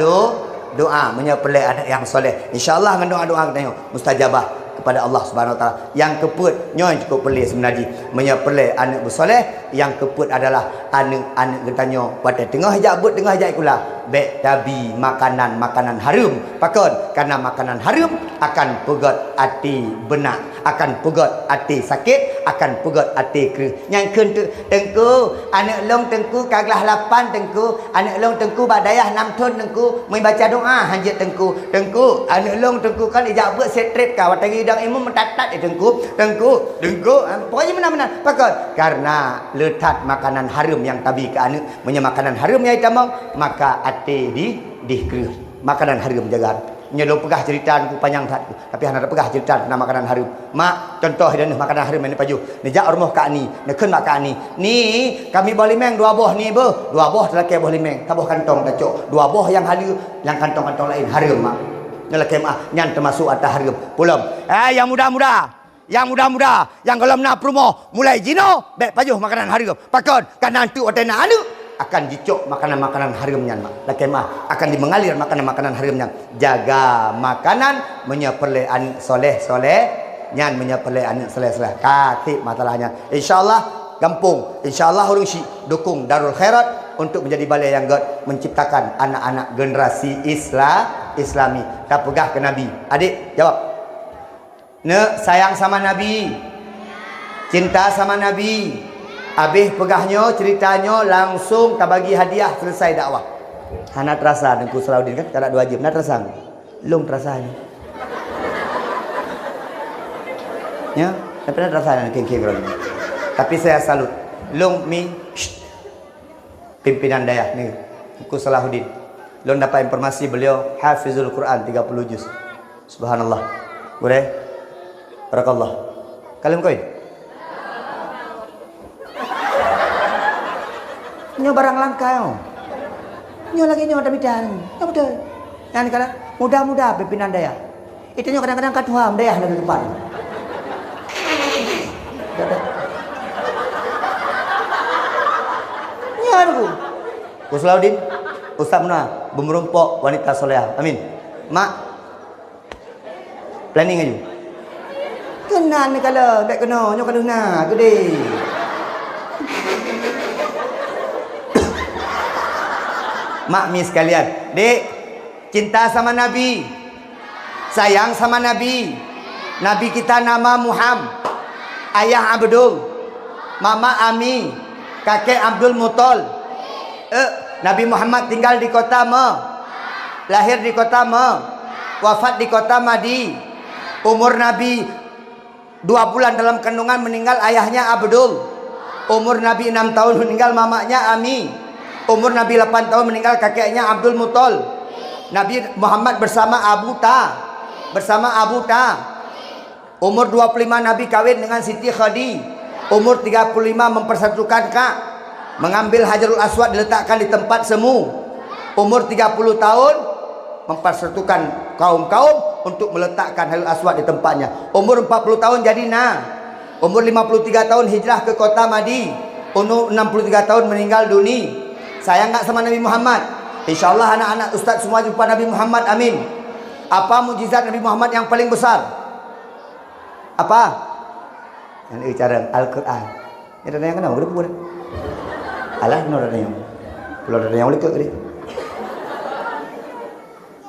doa menyepelek anak yang soleh. InsyaAllah dengan doa-doa kita tengok mustajabah kepada Allah Subhanahu Wa Taala. Yang keput nyoy cukup pelik sebenarnya menyepelek anak bersoleh. Yang keput adalah anak-anak getanyo pada tengah jabut tengah jai kula baik tabi makanan harum pakon karena makanan harum akan pegot hati benak, akan pegot hati sakit, akan pegot hati kru yang kentu tengku anak long tengku kaglah 8 tengku anak long tengku badayah 6 tahun tengku membaca doa hanjit tengku anak long tengku kan ijak buat setrip ka watang idang imam mentatat tengku pokoknya benar-benar pakon karena letak makanan harum yang tabi ke anak punya makanan harum yang hitam maka hati di kru makanan harum jaga nyelong pegah cerita ku panjang tapi hana pegah cerita tentang makanan harum mak contoh dan makanan harum ini paju nejak rumah kak ni nekun mak kak ni kami boleh meng 2 buah ni 2 buah lelaki boleh meng tabuh kantong tacok 2 buah yang halu yang kantong-kantong lain harum mak lelaki mak nyan termasuk atas harum pulang yang muda-muda yang kalau nak promo mulai jino baik pajuh makanan harum pakon kan nanti otena anu akan dicok makanan-makanan haramnya mak. Laki mah akan dimengalir makanan-makanan haramnya. Jaga makanan menyepelek anak soleh nyan menyepelek anak soleh. Katip masalahnya. Insyaallah kampung, insyaallah urang si dukung Darul Khairat untuk menjadi balai yang God menciptakan anak-anak generasi Islami. Tak pegah ke Nabi. Adik jawab. Sayang sama Nabi. Cinta sama Nabi. Habis pegahnya ceritanya langsung tak bagi hadiah selesai dakwah. Hana terasa dengan Salahuddin kan tak ada 2 jam. Nak terasa? Long terasa ni. Ya, tapi nak terasa dengan king-king orang. Tapi saya salut. Long mi pimpinan daya ni. Salahuddin. Long dapat informasi beliau hafizul Quran 30 juz. Subhanallah. Boleh? Barakallah. Kalian koi? Nyo barang langka yo. Nyo lagi nyo ada bidan. Ya betul. Yang kala muda-muda pimpinan daya. Itu nyo kadang-kadang katuham daya dari depan. Nyo aku. Salahuddin, Ustaz Munah, bemerumpok wanita solehah. Amin. Mak. Planning aja. Kenan ni kalau tak kena, nyo kaduna gede. Mak mi sekalian, dek, cinta sama Nabi, sayang sama Nabi. Nabi kita nama Muhammad, ayah Abdul, mama Ami, kakek Abdul Mutol. Nabi Muhammad tinggal di kota lahir di kota wafat di kota Madi. Umur Nabi 2 bulan dalam kandungan meninggal ayahnya Abdul. Umur Nabi 6 tahun meninggal mamanya Ami. Umur Nabi 8 tahun meninggal kakeknya Abdul Mutol. Nabi Muhammad bersama Abu Ta. Umur 25 Nabi kawin dengan Siti Khadi. Umur 35 mempersatukan Kak. Mengambil Hajarul Aswad diletakkan di tempat semu. Umur 30 tahun mempersatukan kaum-kaum untuk meletakkan Hajarul Aswad di tempatnya. Umur 40 tahun jadi Umur 53 tahun hijrah ke kota Madi. Umur 63 tahun meninggal dunia. Sayang tak sama Nabi Muhammad? InsyaAllah anak-anak ustaz semua jumpa Nabi Muhammad. Amin. Apa mukjizat Nabi Muhammad yang paling besar? Apa? Yang cara Al-Quran. Ya ada yang kenal? Kenapa? Alah, no ada yang. Kalau ada yang boleh ke ni.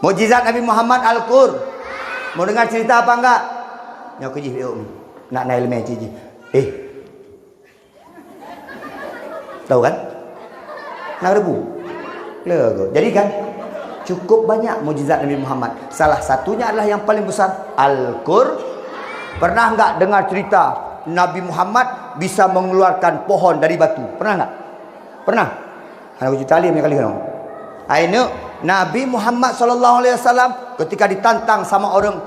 Mukjizat Nabi Muhammad Al-Qur. Mau dengar cerita apa enggak? Nyo kejih nak naik lemah ciji. Tahu kan? Nak rebu. Lego. Jadi kan cukup banyak mukjizat Nabi Muhammad. Salah satunya adalah yang paling besar Al-Qur. Pernah enggak dengar cerita Nabi Muhammad bisa mengeluarkan pohon dari batu? Pernah enggak? Pernah. Aku cerita kali kali kan. Aino Nabi Muhammad SAW ketika ditantang sama orang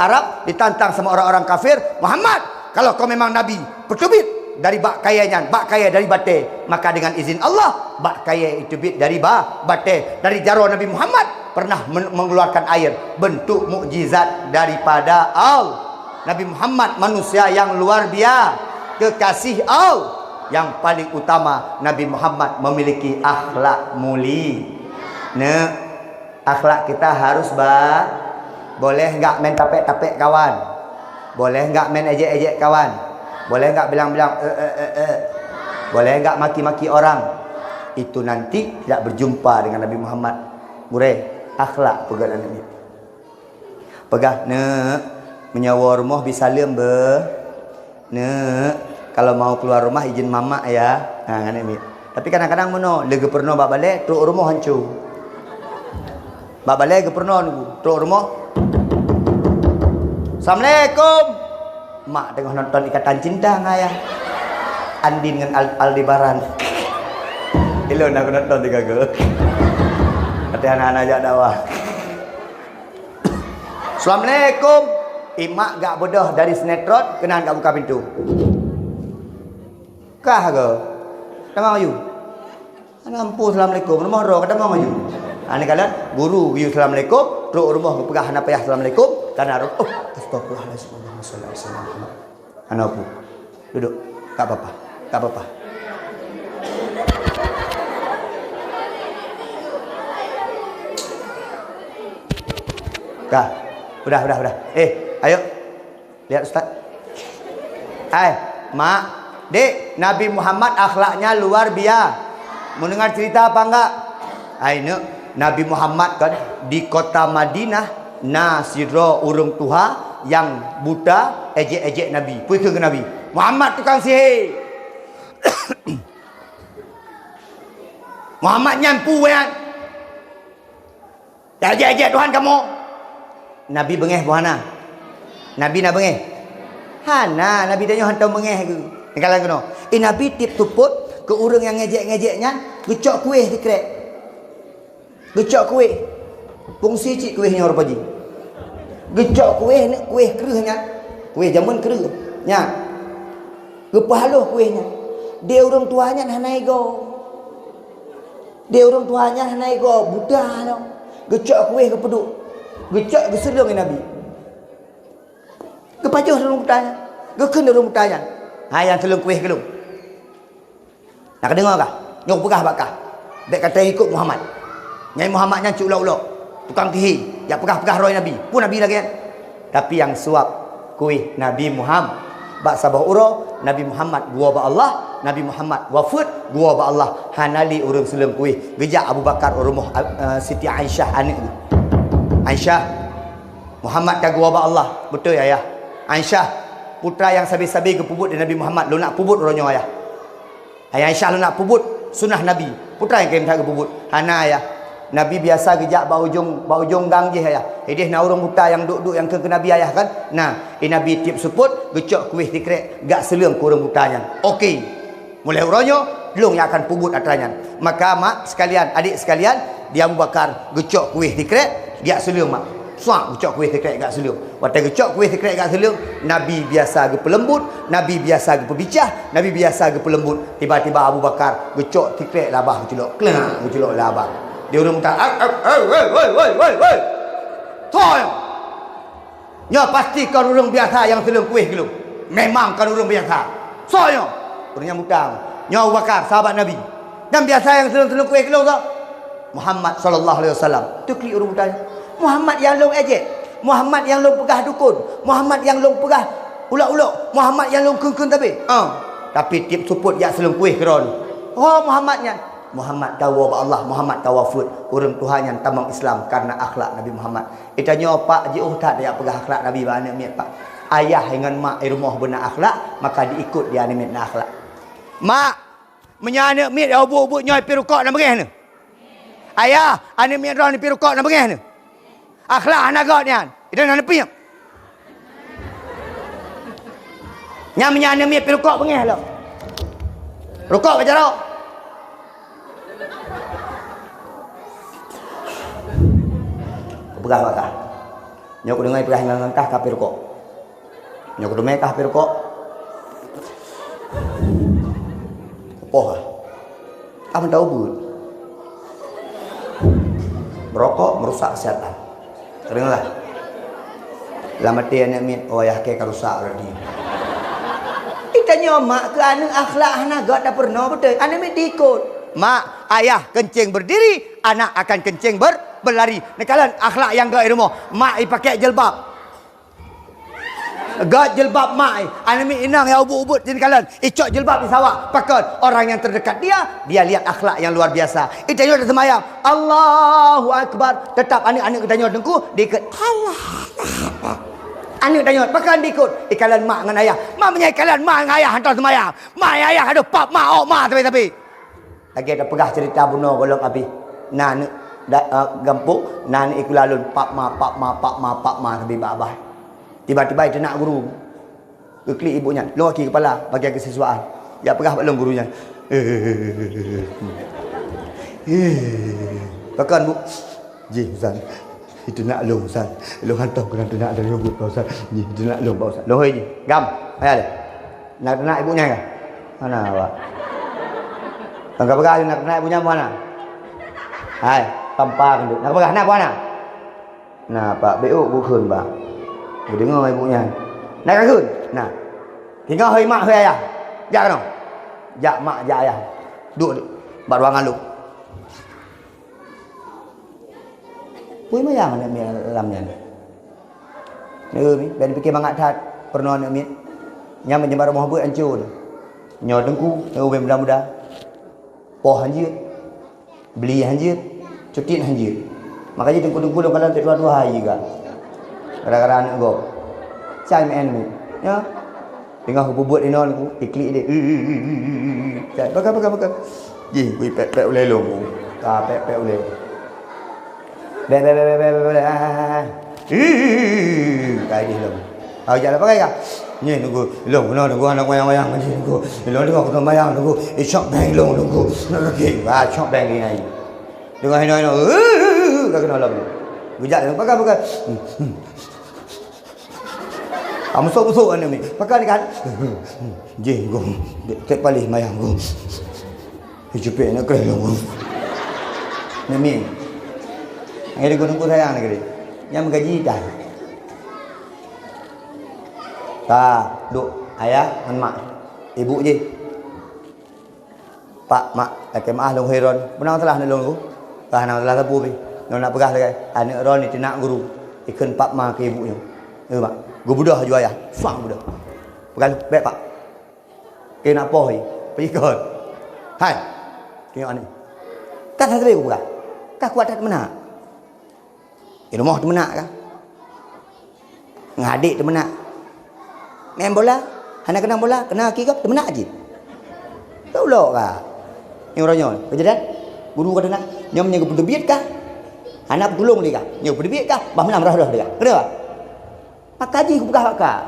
Arab, ditantang sama orang-orang kafir, Muhammad, kalau kau memang Nabi, bertubit dari bak kayanya, bak kaya dari bate. Maka dengan izin Allah, bak kaya itu bit dari bate. Dari jaro Nabi Muhammad pernah mengeluarkan air, bentuk mukjizat daripada Allah. Nabi Muhammad manusia yang luar biasa, kekasih Allah. Yang paling utama, Nabi Muhammad memiliki akhlak mulia. Akhlak kita harus boleh enggak main tapek-tapek kawan? Boleh enggak main ejek-ejek kawan? Boleh enggak bilang-bilang Boleh enggak maki-maki orang? Itu nanti tidak berjumpa dengan Nabi Muhammad. Murai akhlak pegang Nabi. Pegah menyewa rumah bisa lembe. Kalau mau keluar rumah izin mama ya. Nah, ini. Tapi kadang-kadang meno lega pernah bak balik truk rumah hancur. Bak balik ke pernah nunggu truk rumah. Assalamualaikum. Mak tengah nonton Ikatan Cinta ngayah. Andin dengan Aldebaran. Ilo nak nonton tiga ke. Kata anak-anak ajak dakwah. Assalamualaikum. Imak gak bodoh dari sinetron kena gak buka pintu. Kah ke? Nama ayu. Nampu assalamualaikum. Rumah roh kata mau ayu. Ani kalian guru you assalamualaikum, truk rumah pegah hana payah assalamualaikum, kana roh. Oh, astagfirullahalazim. Sallallahu alaihi wasallam. Ana apa? Duduk. Tak apa-apa. Tak apa-apa. Dah. Udah. Ayo. Lihat Ustaz. Mak, Dek, Nabi Muhammad akhlaknya luar biasa. Mau dengar cerita apa enggak? Nabi Muhammad kan di kota Madinah, nasiro urung tuha yang buta ejek-ejek Nabi. Pergi ke Nabi. Muhammad tukang sihir. Muhammad nyampu kan. Ejek-ejek Tuhan kamu. Nabi bengeh buhana. Nabi nak bengeh. Hana Nabi tanya hantar bengeh ke. Kalau kena. Nabi tip tuput ke orang yang ngejek-ngejeknya, gecok kuih dikrek. Gecok kuih. Fungsi cik kuihnya orang paji. Gecok kuih ni kuih kerahnya. Kuih jamun kerah. Nya. Gepahaluh kuihnya. Dia orang tuanya hanai go. Dia orang tuanya hanai go budak no. Gecok kuih ke peduk. Gecok ke selong Nabi. Kepajuh dalam bertanya. Gekun dalam bertanya. Yang selong kuih kelung. Nak dengar kah? Nyok pegah bakah. Dek kata ikut Muhammad. Nyai Muhammadnya cuk ulok-ulok. Tukang tihi. Yang pegah-pegah roy Nabi. Pun Nabi lagi kan. Tapi yang suap kuih Nabi Muhammad. Bak sabah uro. Nabi Muhammad gua ba Allah. Nabi Muhammad wafud gua ba Allah. Hanali urung selong kuih. Gejak Abu Bakar urumuh Siti Aisyah anik. Aisyah. Muhammad ka gua ba Allah. Betul ya ayah. Aisyah. Putra yang sabi-sabi ke pubut Nabi Muhammad. Lu nak pubut uronyo ayah. Ayah Aisyah lu nak pubut sunnah Nabi. Putra yang kena ke pubut. Hana ayah. Nabi biasa gejak bau ujung gang je ayah. Idih na urang buta yang duk-duk yang ke Nabi ayah kan. Nah, Nabi tip suput gecok kuih dikrek gak seleng ku urang butanya. Okey. Mulai uronyo belum yang akan pubut atranya. Maka mak sekalian, adik sekalian, dia Abu Bakar gecok kuih dikrek gak seleng mak. Suak gecok kuih dikrek gak seleng. Waktu gecok kuih dikrek gak seleng, Nabi biasa ge pelembut, Nabi biasa ge pebicah, Nabi biasa ge pelembut. Tiba-tiba Abu Bakar gecok dikrek labah gejolok. Klang gejolok labah. Dia orang minta, woi. Toy. Nya pasti kan orang biasa yang seleng kuih gitu. Memang kan orang biasa. Soyo. Orangnya mutang. Nya Abu Bakar sahabat Nabi. Dan biasa yang seleng kuih gitu tu. Muhammad sallallahu alaihi wasallam. Tu klik orang mutang. Muhammad yang long ejek. Muhammad yang long pegah dukun. Muhammad yang long pegah ulak-ulak. Muhammad yang long keng-keng tapi. Tapi tip suput yang seleng kuih keron. Oh Muhammadnya. Muhammad tahu Allah, Muhammad tawafud urang Tuhan yang tamang Islam karena akhlak Nabi Muhammad. Itanya pak jauh tak dia pegah akhlak Nabi bana miat pak. Ayah dengan mak rumah benar akhlak, maka diikut dia ni miat akhlak. Mak menyana miat obu-obu nyoi pi rukuk nak bengeh ni. Ayah, ane miat ron pi rukuk nak bengeh ni. Akhlak anak god nian. Itu nak pi. Nya menyana miat pi rukuk bengeh lo. Rukuk ke cara? Pegah bakah. Nyok dengai pegah ngangkah ka pirko. Nyok dumai ka pirko. Poh. Apa tahu bu? Merokok merusak kesehatan. Dengarlah. Lama dia nak mit ayah ke rusak berarti. Kita nyomak ke anak akhlak anak gak dah pernah betul. Anak mit ikut. Mak, ayah kencing berdiri, anak akan kencing berlari. Nekalan akhlak yang gak di rumah. Mak pakai jilbab. Gak jilbab mak anak mi inang yang ubut-ubut jadi kalian icok jilbab di sawah pakai orang yang terdekat dia lihat akhlak yang luar biasa. Itanya dah semayang Allahu Akbar, tetap anak-anak tanya dengku diikut Allah. Anak tanya pakai diikut kalian mak dengan ayah, mak menyai kalian mak dengan ayah hantar semayang, mak ayah ada pap mak ok mak tapi lagi ada pegah cerita bunuh golong api nah gampuk nah ikulalun pap ma tapi babah. Tiba-tiba dia nak guru. Keklik ibunya. Long kaki kepala bagi kesiswaan. Ya pegah balong gurunya. Bahkan bu. Ji Ustaz. Itu nak long Ustaz. Long hantar kena nak ada long Pak Ustaz. Ji itu nak long Pak Ustaz. Long hoi ji. Gam. Ayah dia. Nak ibunya ke? Mana awak? Engkau pegah nak ibunya mana? Hai, tampar duk. Nak pegah nak mana? Nah, Pak BO bukan, Pak. Dia dengar ibunya. Nak kakun? Nah. Tinggal hai mak hai ayah. Jak kan? Jak mak jak ayah. Duduk bar ruangan lu. Pui mayang nak mi alamnya. Mi ben fikir mangat that pernah nak mi. Nyam menyebar rumah buat hancur. Nyo dengku, ben muda-muda. Poh hanjir. Beli hanjir, cutit hanjir. Makanya dengku-dengku lu kalau dua-dua hari juga. Gara-gara anak gua. Cai main ni. Ya. Tengah aku buat di non aku, klik dia. Cai pakai. Ji, kui pek oleh long. Ta pek oleh. Be. Kai dia long. Au jalan pakai ka? Ni nunggu long nunggu anak wayang-wayang ni nunggu. Long tengok aku mayang nunggu. Shop bang long nunggu. Okey, shop bang ni ai. Tengok hino. Tak kena long. Gujak pakai. Musuk-musuk ni. Pakai ni kan. Je go. Tek palih mayang go. Hijupek nak kena go. Ni. Ai go nunggu sayang ni. Yang gaji dah. Duk ayah dan mak. Ibu je. Pak, mak, maaf long heron. Menang telah ni long go. Nang telah sapu pi. Nak pegah lagi. Anak ron ni nak guru. Ikan pak mak ke ibunya. Pak. Gua budak haju ayah. Fang budak. Pegang baik pak. Kena apa ni? Pergi kon. Hai. Tengok ni. Kan satu aku pegang. Kah kuat tak mana? Rumah tu mana kah? Ngadik tu mana? Main bola. Hana kena bola, kena kaki kau tu mana aje. Tahu lo kah? Yang orangnya. Kejadian. Guru kata nak nyamnya ke pedebit kah? Anak tolong dia kah? Nyau pedebit kah? Bah menang dah dia. Kenapa? Makaji ku pegah kak.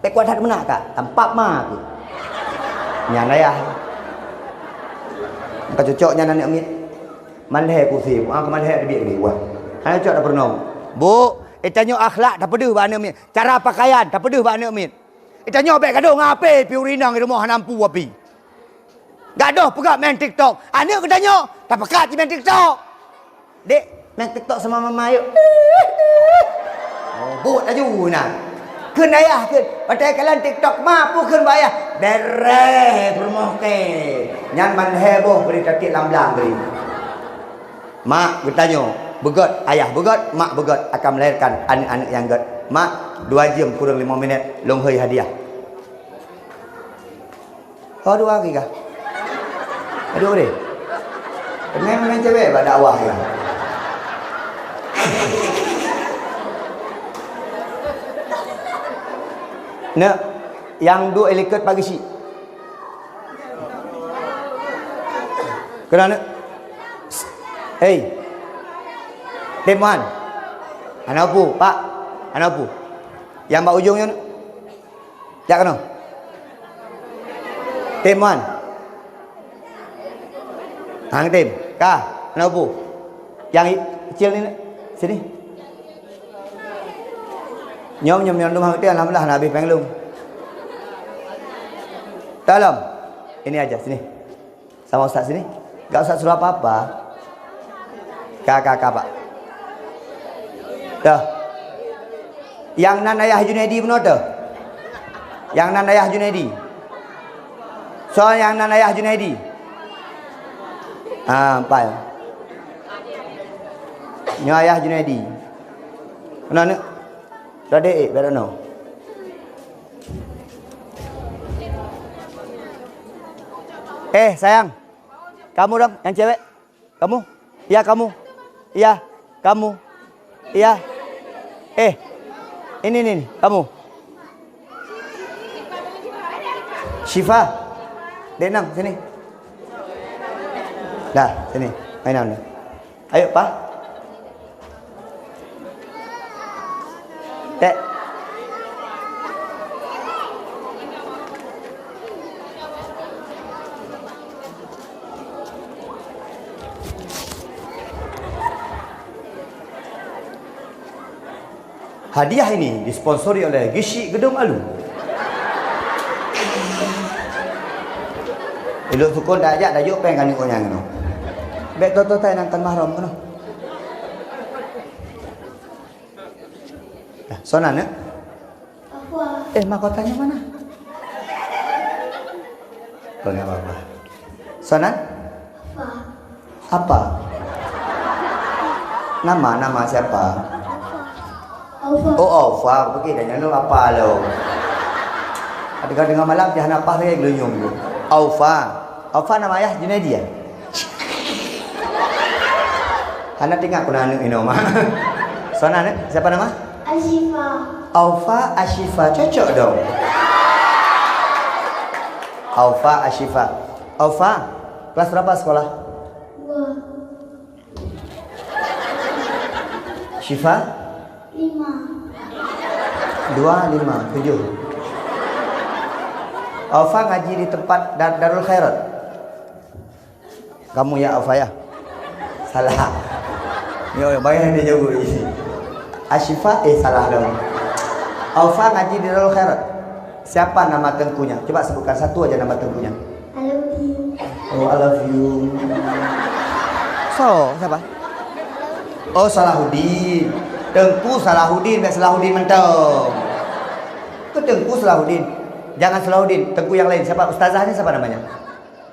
Pek kuat hat menak kak. Tampak mak tu. Nyan ayah. Kau cocoknya nak mit. Manleh ku si. Aku manleh dia ni buat. Hanya cocok dah pernah. Bu, tanya akhlak tak pedih ba anak mit. Cara pakaian tak pedih ba anak mit. Tanya baik gaduh ngape pi urinang di rumah nampu api. Gaduh pegak main TikTok. Anak ku tanya, tak pekat main TikTok. Dek, main TikTok sama mama yuk. Buat aju nak. Keun ayah keun. Patai kalian TikTok mampu keun ayah. Bereh rumah ke. Nyan man heboh beri tatik lamblang beri. Mak bertanya, begot ayah begot, mak begot akan melahirkan anak-anak yang got. Mak 2 jam kurang 5 minit long hei hadiah. Oh 2 lagi kah? Aduh deh. Main cewek pada dakwah ya. Nak yang 2 eliket pagi si. Kerana hey. Teman. Anak apa? Pak. Anak apa? Yang bak ujungnya ni. Jak kena. Teman. Hang tem. Kah? Anak apa? Yang kecil ni sini. Nyom rumah kita alhamdulillah nak habis penglung. Dalam. Ini aja sini. Sama Ustaz sini. Enggak usah suruh apa-apa. Kakak Pak. Dah. Yang nan ayah Junaidi benar dah. Yang nan ayah Junaidi. Soal yang nan ayah Junaidi. Empat. Ni ayah Junaidi. Mana ni? Dah dek, better no. Sayang. Kamu dong, yang cewek. Kamu? Iya, kamu. Iya, kamu. Iya. Ini nih, kamu. Syifa. Denang, sini. Dah, sini. Mainan dah. Ayo, Pak. Dek. Hadiah ini disponsori oleh Gishi Gedung Alu. Elok sukun dah ajak dah juk peng kan ikut yang tu. Bek toto tai nang kan mahram kan. Dah, sonan ya? Apa? Mahkotanya mana? Kau enggak apa-apa. Sonan? Apa? Nama siapa? Alfa, pergi dah jangan apa lo. Ada dengar malam jangan apa lagi gelunyung tu. Alfa nama ayah Junaidi ya. Anak tinggal kuna anu inoma. Sonan siapa nama?
Ashifa.
Alfa Ashifa cocok dong. Alfa Ashifa. Alfa kelas berapa sekolah?
2.
Syifa?
5.
2, 5, 7. Alfa ngaji di tempat Darul Khairat. Kamu ya Alfa ya? Salah. Yo, bayar dia jauh isi. Ashifa salah dong. Alfa ngaji di Darul Khairat. Siapa nama tengkunya? Coba sebutkan satu aja nama tengkunya.
I love you.
Oh, I love you. Siapa? Oh, Salahuddin. Tengku Salahuddin, bukan Salahuddin mentong. Itu Tengku Salahuddin. Jangan Salahuddin, Tengku yang lain. Siapa? Ustazahnya siapa namanya?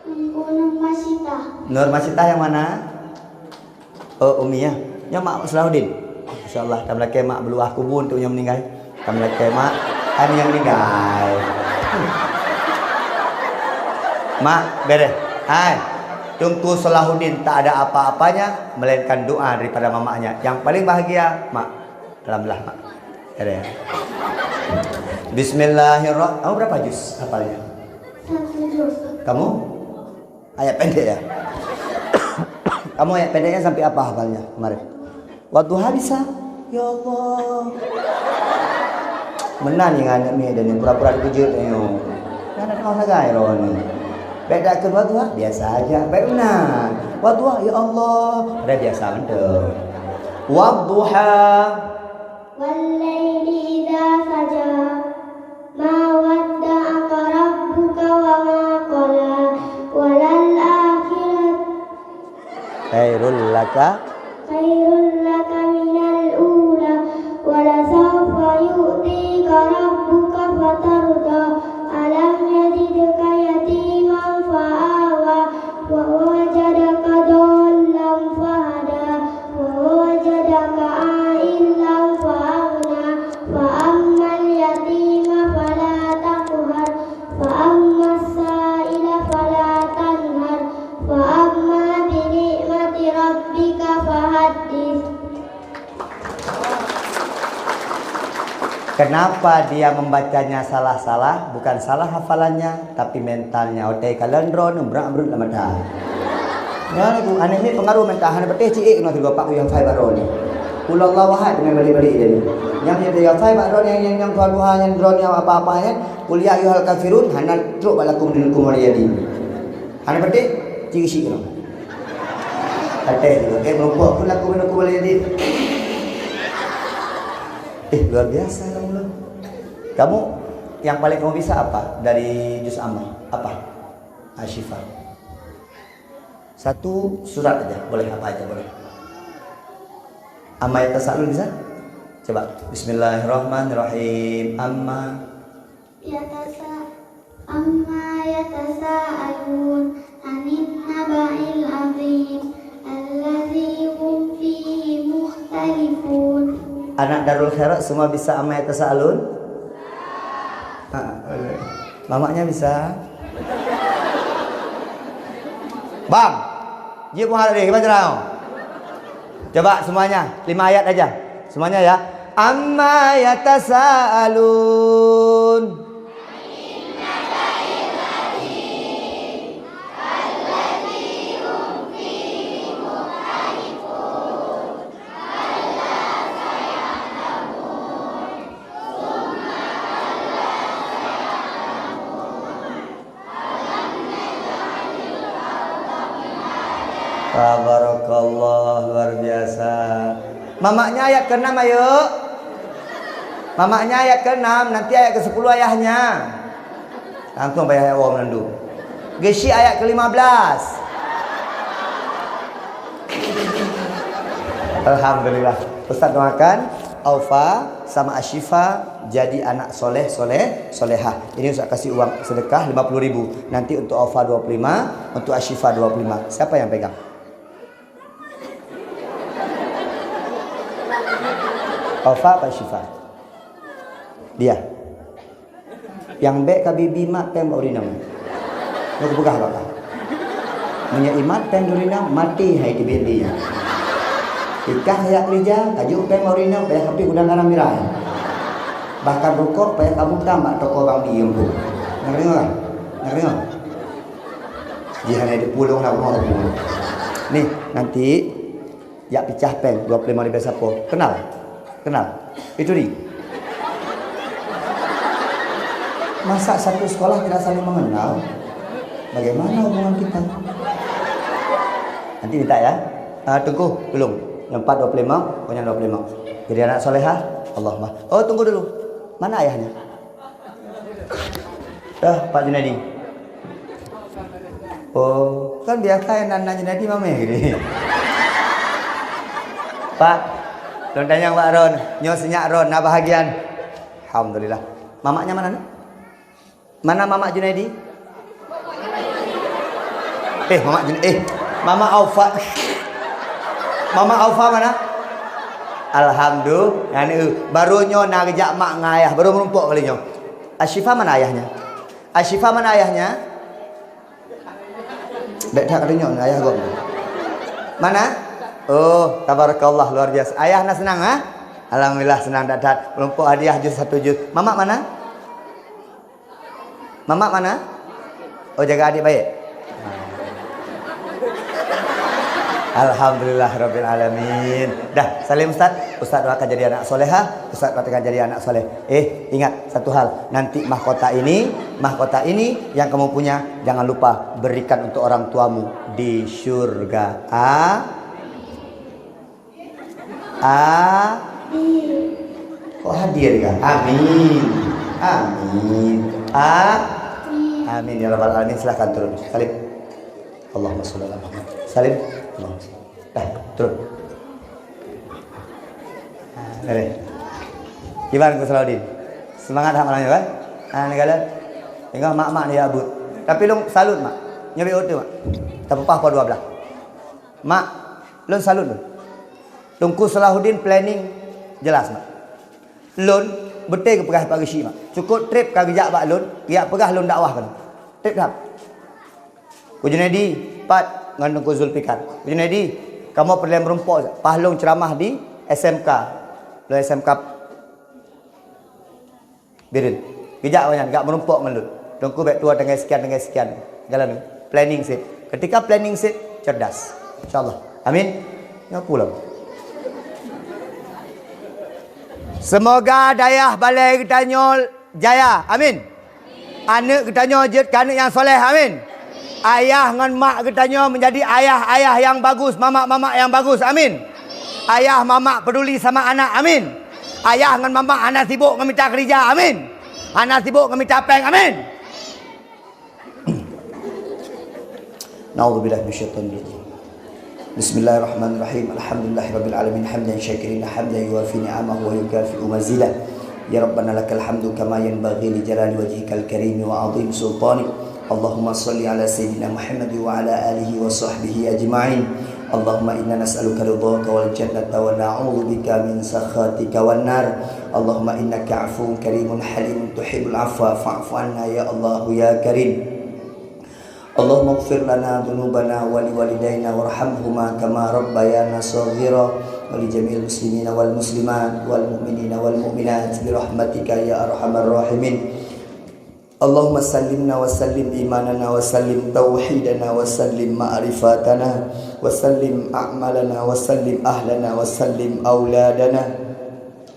Nur Masita.
Nur Masita yang mana? Oh, Umi ya. Yang mak Salahuddin. Insyaallah kami laki mak beluah kubun tu yang meninggal. Kami laki mak kami yang meninggal. Mak, beres. Hai. Tengku Salahuddin tak ada apa-apanya melainkan doa daripada mamanya. Yang paling bahagia, mak. Alhamdulillah, mak. Ada ya. Bismillahirrahmanirrahim. Kamu berapa juz hafalnya?
1 juz.
Kamu? Ayat pendek ya? Kamu ayat pendeknya sampai apa hafalnya kemarin? Wadduha bisa? Ya Allah. Menan yang anak ni dan yang pura-pura dikejut ni. Kan ada orang lagai roh ni. Baik dah ke wadduha biasa aja. Baik benar. Wadduha ya Allah. Dah biasa betul. Wadduha
Wal-laili idza saja. Ma wadda'aka rabbuka wa ma qala. Walal akhirat
khairul laka
minal ula. Wala sawfa yu'tika rabbuka fatarda. Alam yajidka yatiman fa'awa. Wa wajadaka dhallan fahada. Wa wajadaka a'ilan fa'aghna. Fa ammal yatima fala taqhar. Fa ammas sa'ila fala tanhar. Fa amma bi ni'mati rabbika fahaddits.
Kenapa dia membacanya salah-salah? Bukan salah hafalannya, tapi mentalnya. Otai kalendro numbrak berut lama dah. Ya ni aneh ni pengaruh mental. Hanya betih cik nak tiga pak yang fai baron ni. Qul Allahu ahad dengan balik-balik dia ni. Yang dia fai baron yang tuan-tuan yang drone yang apa-apanya. Qul ya ayyuhal kafirun hana truk balakum dinukum waliyadi. Hanya betih cik cik ni. Atai tu. Melupuk pun lakum dinukum waliyadi. Luar biasa kamu. Yang paling kamu bisa apa dari juz amma? Apa? Asyifa. Satu surat aja, boleh apa aja boleh. Amma yatasaalun bisa? Coba. Bismillahirrahmanirrahim. Amma
yatasaalun anin naba'il azim allazi hum fihi mukhtalifun.
Anak Darul Khairat semua bisa amma yatasaalun? Mamanya bisa. Bang, dia pun ada gimana caranya? Coba semuanya, 5 ayat aja. Semuanya ya. Amma yatasaalun. Tabarakallah, luar biasa. Mamaknya ayat ke-6 ayo. Mamaknya ayat ke-6, nanti ayat ke-10 ayahnya. Langsung bayar ayat awam nandu. Geshi ayat ke-15. Alhamdulillah. Ustaz doakan Aufa sama Asyifa jadi anak soleh solehah. Ini Ustaz kasih uang sedekah 50.000. Nanti untuk Aufa 25, untuk Asyifa 25. Siapa yang pegang? Aufa apa Syifa? Dia. Yang B ka bibi mak peng baurina. Mau kebegah bakal. Punya imat peng durina mati hai di bibi. Ikah hayak lija kaju peng baurina payah kapi udang garam mirah. Bahkan rukuk payah kamu tambah toko bang diem bu. Ngerti enggak? Ngerti enggak? Jihan ada pulung nak mau. Nih, nanti ya pecah peng 25.000 sapo. Kenal? Kenal? Itu di. Masa satu sekolah tidak saling mengenal? Bagaimana hubungan kita? Nanti minta ya. Tunggu belum. Yang 4 25, punya 25. Jadi anak solehah. Allahumma. Oh tunggu dulu. Mana ayahnya? Pak Junaidi. Oh kan biasa yang nana Junaidi mame gini. Pak. Don tanya Mbak Ron, nyo senyak Ron, nah bahagian. Alhamdulillah. Mamaknya mana nih? Mana Mamak Junaidi? Mamak Junaidi. Mama Aufa. Mama Aufa mana? Alhamdulillah. Baru nyo nak kejak mak ngayah, baru menumpuk kali nyo. Asyifa mana ayahnya? Asyifa mana ayahnya? Dek tak kali nyo ayah gua. Mana? Oh, tabarakallah luar biasa. Ayah nak senang ha? Alhamdulillah senang dadat. Melumpuk hadiah juz 1 juz. Mamak mana? Mamak mana? Oh jaga adik baik. Alhamdulillah rabbil alamin. Dah, salim Ustaz. Ustaz doakan jadi anak solehah, Ustaz doakan jadi anak soleh. Ingat satu hal, nanti mahkota ini yang kamu punya jangan lupa berikan untuk orang tuamu di surga. Kok hadir kan? Amin. Amin ya rabbal alamin. Silahkan turun. Salim. Allahumma sholli ala Muhammad. Salim. Dah, turun. Gimana Gus Salahuddin? Semangat hamalnya kan? Negara. Tengok mak-mak dia abut. Tapi lu salut mak. Nyobi otu mak. Tapupah pa 12. Mak, lu salut lu. Tungku Salahuddin planning jelas mak. Lun betul ke pegah pagi si mak. Cukup trip ka gejak bak lun, dia pegah lun dakwah kan. Trip dah. Ku Junaidi, pat ngan ku Zulfikar. Ku Junaidi, kamu perlu merumpok pahlong ceramah di SMK. Lo SMK Birin. Gejak banyak enggak merumpok ngan lun. Tungku bek tua dengan sekian. Jalan planning set. Ketika planning set cerdas. Insyaallah. Amin. Ya pulang. Semoga dayah balai kita nyol jaya. Amin. Anak kita nyol jet anak yang soleh. Amin. Ayah dengan mak kita nyol menjadi ayah-ayah yang bagus, mamak-mamak yang bagus. Amin. Ayah mamak peduli sama anak. Amin. Ayah dengan mamak anak sibuk meminta kerja. Amin. Hana sibuk kami capeng. Amin. Na'udzubillahi minasyaitonir rajim. Bismillahirrahmanirrahim. Alhamdulillahirabbil alamin hamdan syakirin hamdan yuwafi ni'amahu wa yukafi'u mazidah. Ya Rabbana lakal hamdu kama yanbaghi li jalali wajhikal karim wa 'azim sultanik. Allahumma salli ala sayyidina Muhammad wa ala alihi wa sahbihi ajma'in. Allahumma inna nas'aluka ridhaka wal jannata wa na'udzu bika min sakhatika wan nar. Allahumma innaka 'afuwun karimun halimun tuhibbul 'afwa fa'fu 'anna ya Allah ya Karim. Allahumma ighfir lana dhunubana wa liwalidayna warhamhuma kama rabbayana shaghira wa li jami'il muslimina wal muslimat wal mu'minina wal mu'minat bi rahmatika ya arhamar rahimin. Allahumma sallimna wa sallim imanana wa sallim tauhidana wa sallim ma'rifatana wa sallim a'malana wa sallim ahlana wa sallim auladana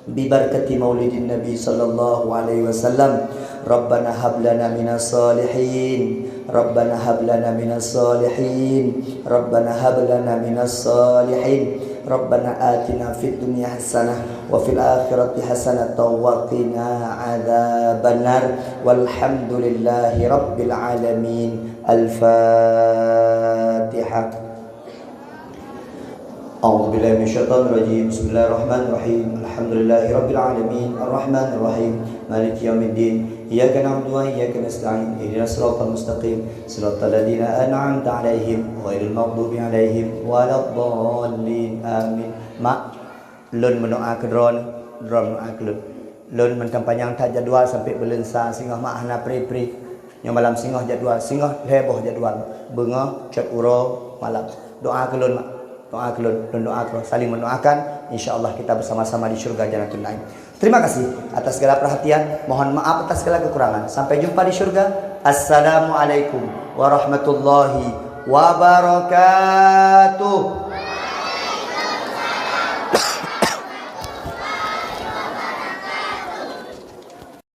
bi barakati maulidin nabi sallallahu alaihi wasallam. Rabbana hab lana minas salihin, Rabbana hab lana minas salihin, Rabbana hab lana minas salihin. Rabbana atina fid dunya hasanah wa fil akhirati hasanah wa qina adzabannar. Walhamdulillahi rabbil alamin. Al-Fatihah. A'udzu billahi minasyaitonir rajim. Bismillahirrahmanirrahim. Alhamdulillahi rabbil alamin. Arrahmanir rahim. Maliki yaumiddin. Iyyaka na'budu wa iyyaka nasta'in. Ihdinas siratal mustaqim. Siratal ladzina an'amta 'alaihim ghairil maghdubi 'alaihim waladdallin. Amin. Mak lun mendoakeun ron mendoakeun lun menkampanyang tak jadual sampai belensa singgah mak hana pri-pri. Yang malam singgah jadual, singgah heboh jadual. Beungah cat uro malam. Doakeun lun mak. Doa saling mendoakan, insyaallah kita bersama-sama di surga Jannatul Naim. Terima kasih atas segala perhatian, mohon maaf atas segala kekurangan. Sampai jumpa di surga. Assalamualaikum warahmatullahi wabarakatuh.